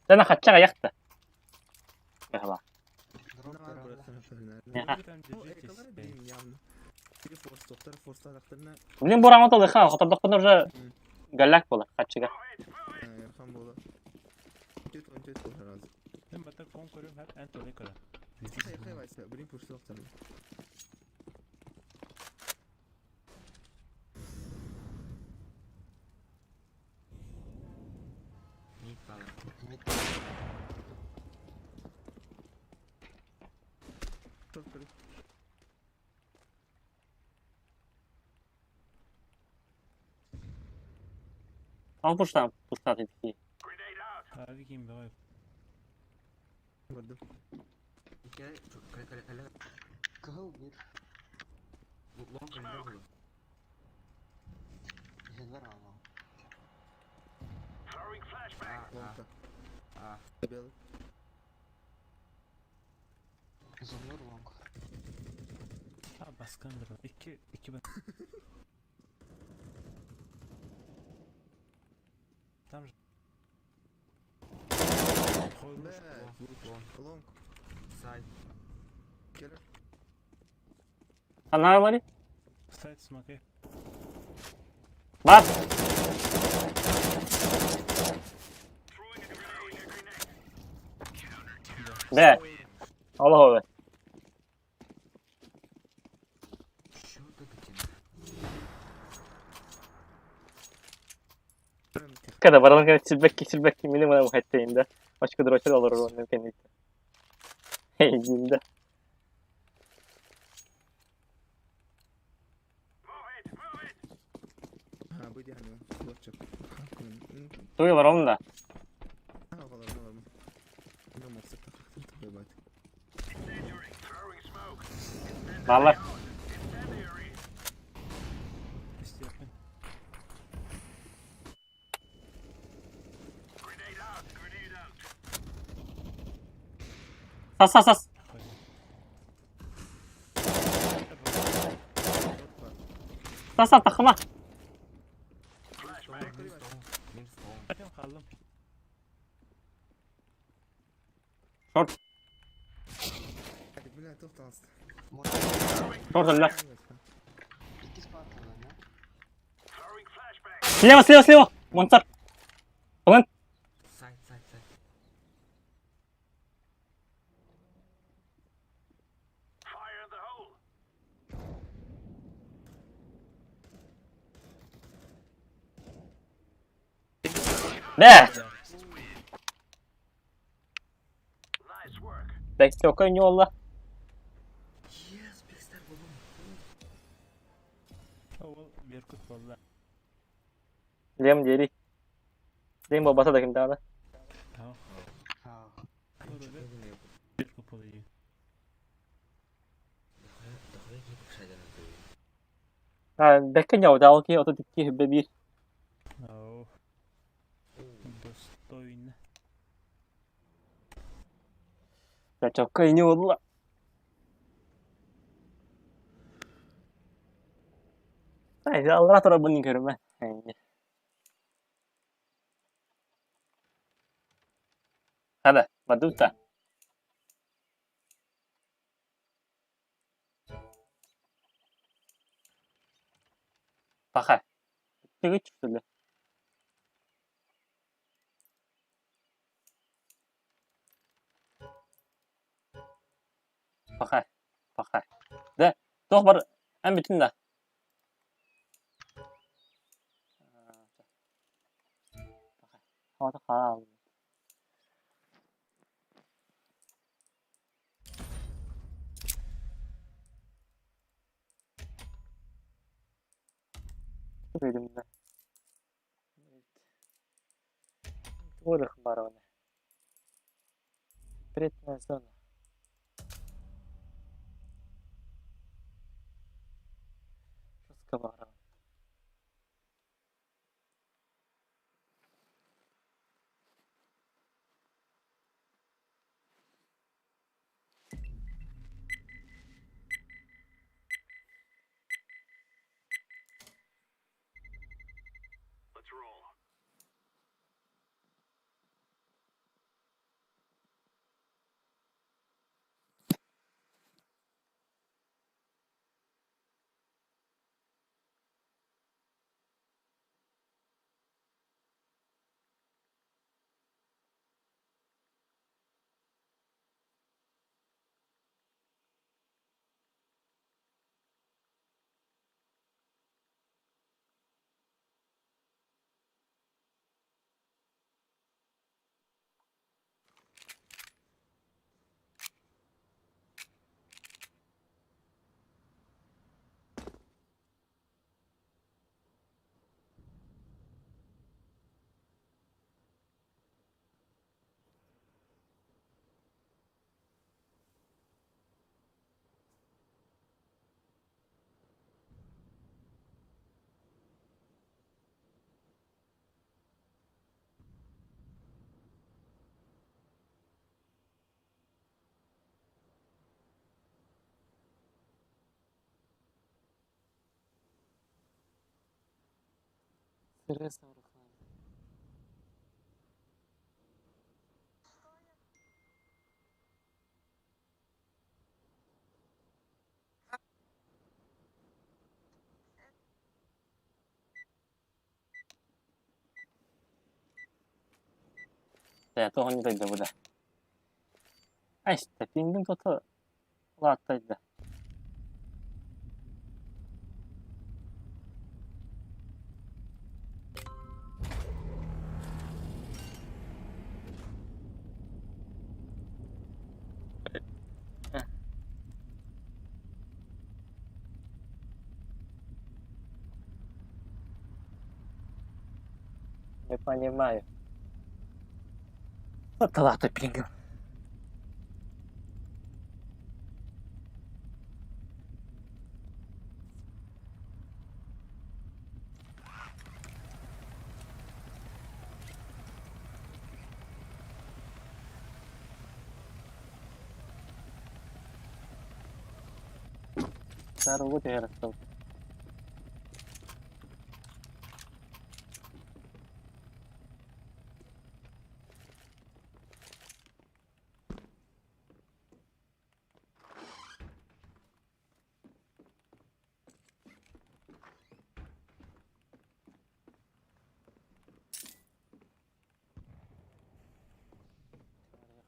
Sana kaçacak ayaktı. Merhaba. Drop Ne var yere. burası falan. Ya. Там O держитесь. ekalara bileyim yavrum. Biri force doktor force alaklarına Блин, bu round oldu ha. Хотап доктор уже галак было. Kaçacak. Erhan Bola. Tüt olur razı. Ben batak kon koruyorum hep en tole kadar. Hayır Aysi. Birim push doktor. Mid falan. Mid. Çok böyle. Al puştan. Puştan dedi. Abi kim давай. Vurdum. Bir kere çok kale. Kıl bir. Long önünde bulun. Headler ama. Белый. Zonlar long. Ha baskındır. İki ben. Tam koymuş. Б. Лонг. Сайт. Келлер. Ana var. Side smoke. Var. B. Allah Allah. Що ти таке? Kada baralık silbek kimini bana bu hattayında. Başka droçlar olur onun kendisi. Hey yinde. Ha bu ideal ya. Bakacak. Tuğu var onun da. Ha o kadar normal. Ne maksat taktım tabii bak. Varlar. İstiyorsun. Sas. Koyayım. Sas takıma. Мирстон. Bakın kaldım. Short. Hadi bile toxtalsın. Short öldüler. İki spark var ya. Слева. Монстр. Ulan. Сайт. B. Bekle o kadar yolla. Yes, Bexter buldum. Oğul bir kut valla. Liam diğeri. Liam babası da kimde abi? Tamam. Ha. Öyle Ne yapayım? bir kup olayım. Daha iyi bir şeyden ötürü. Ha, bekle nhau dao kia auto tikki hübbe bir. Oh. Достойно. Ya çok kadar yolla. Neyse Allah tarafı bunu görüm ben. Hadi, Maduta. Bakar. Tıgı çıktı. Bakar. De, doch var. En bütün de. Havada kalan. Benim de. Doğru var ona. Üretmez onu. Rızkı var ona. Интересно, Та того не дойде буде. Ай, та пінгін то ладно йде. Не понимаю. Вот ладно, пингвин. Зараз буде я розстав.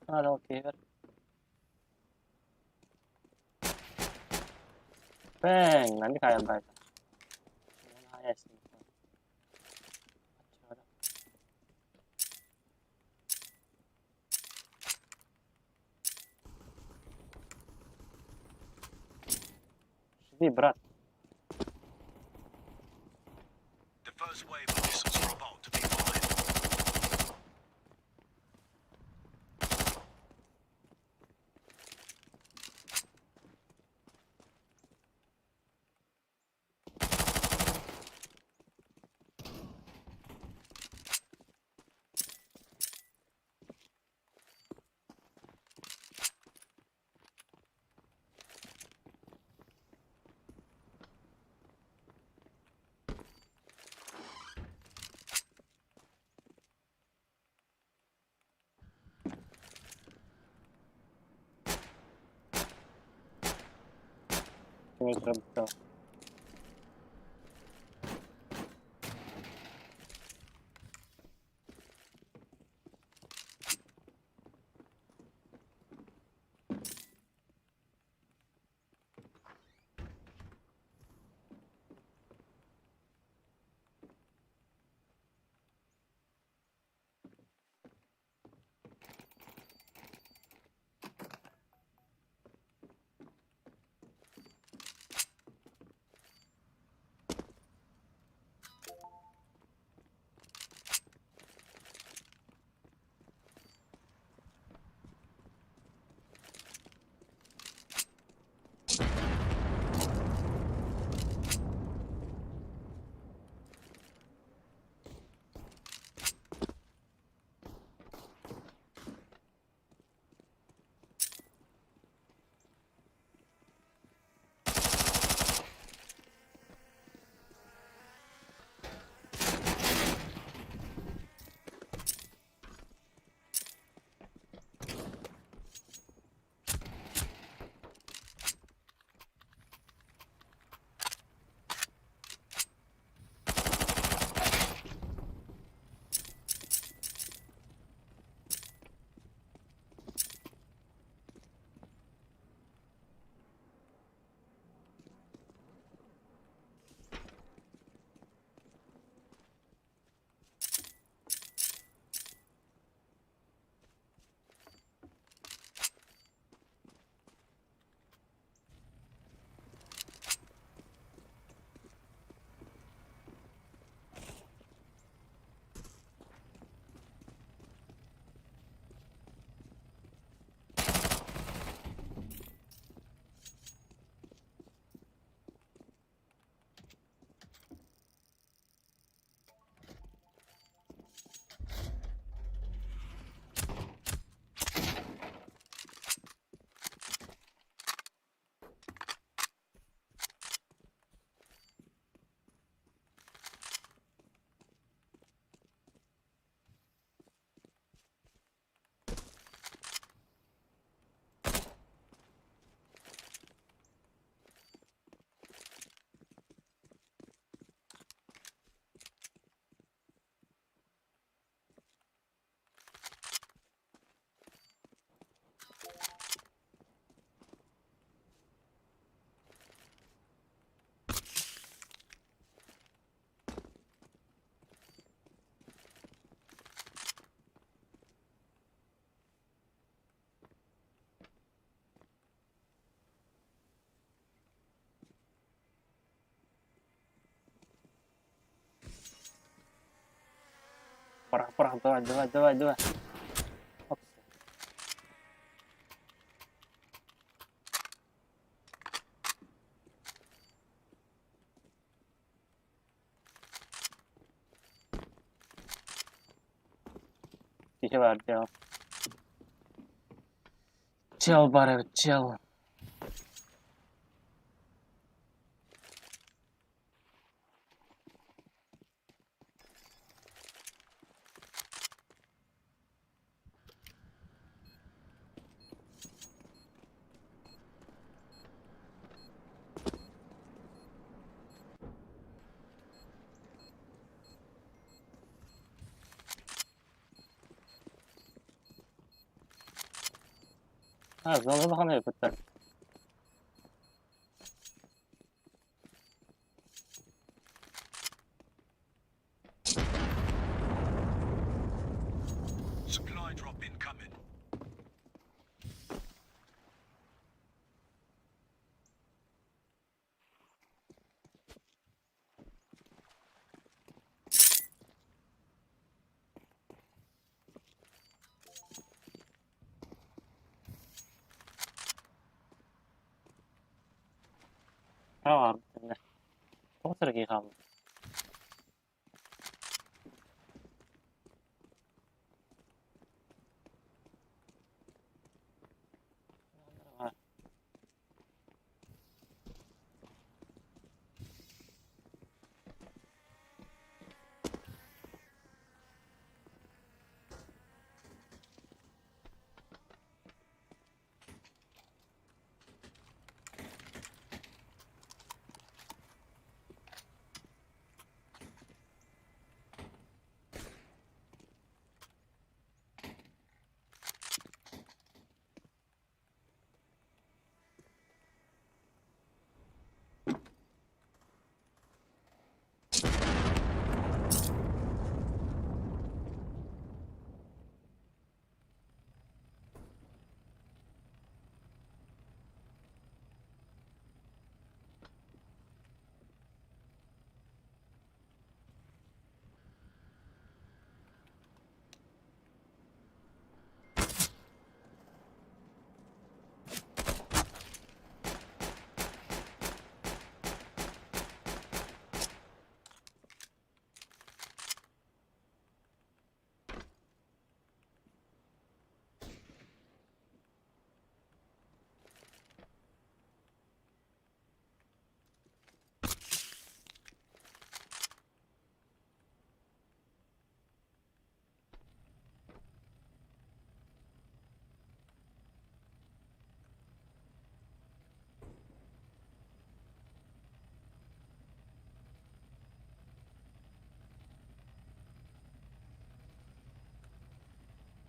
Окей. Bang, nanti kayak mereka. Nice. Жди, брат. The first wave of missiles are about to be fired. Не треба цього. Порох, давай. Оп. Тихо var чел. Чел бар, чел. Знову багано питання. Supply drop incoming. Var bir tane. O sırada kaldı.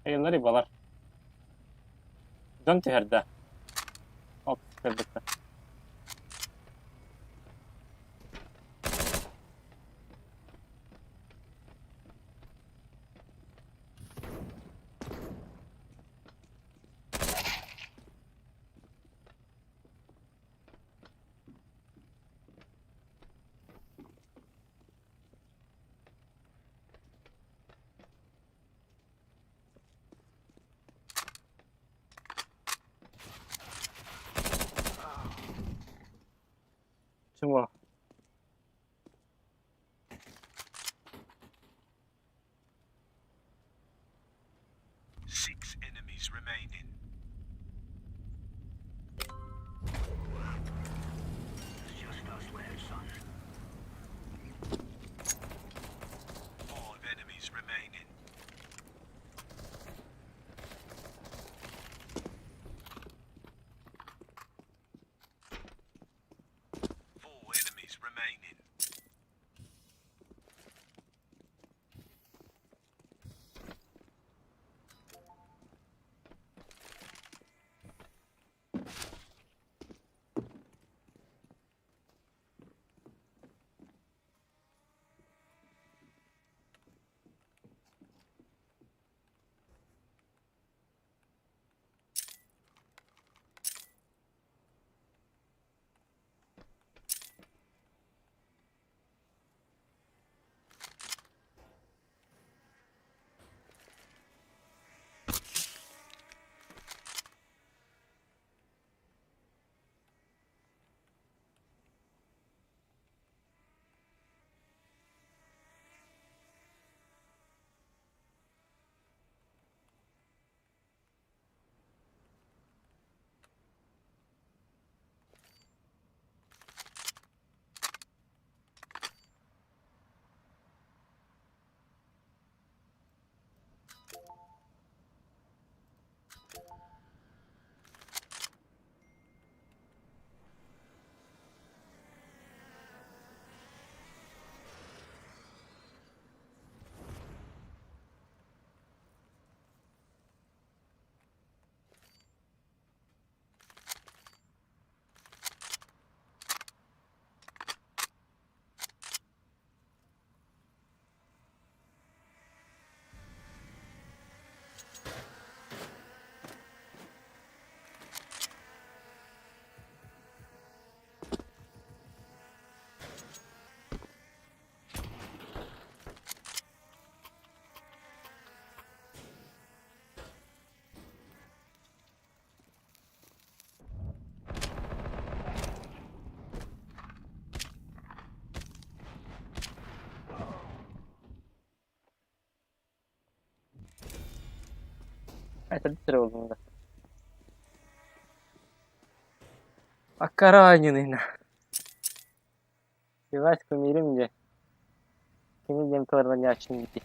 Yayınları balar. Dön teherde. Hop, bitti. Чего? Six enemies remaining. Five enemies remaining. Four enemies remaining. Это дистрол. Акаранин. Девайс помирим где. Кем творня чинить.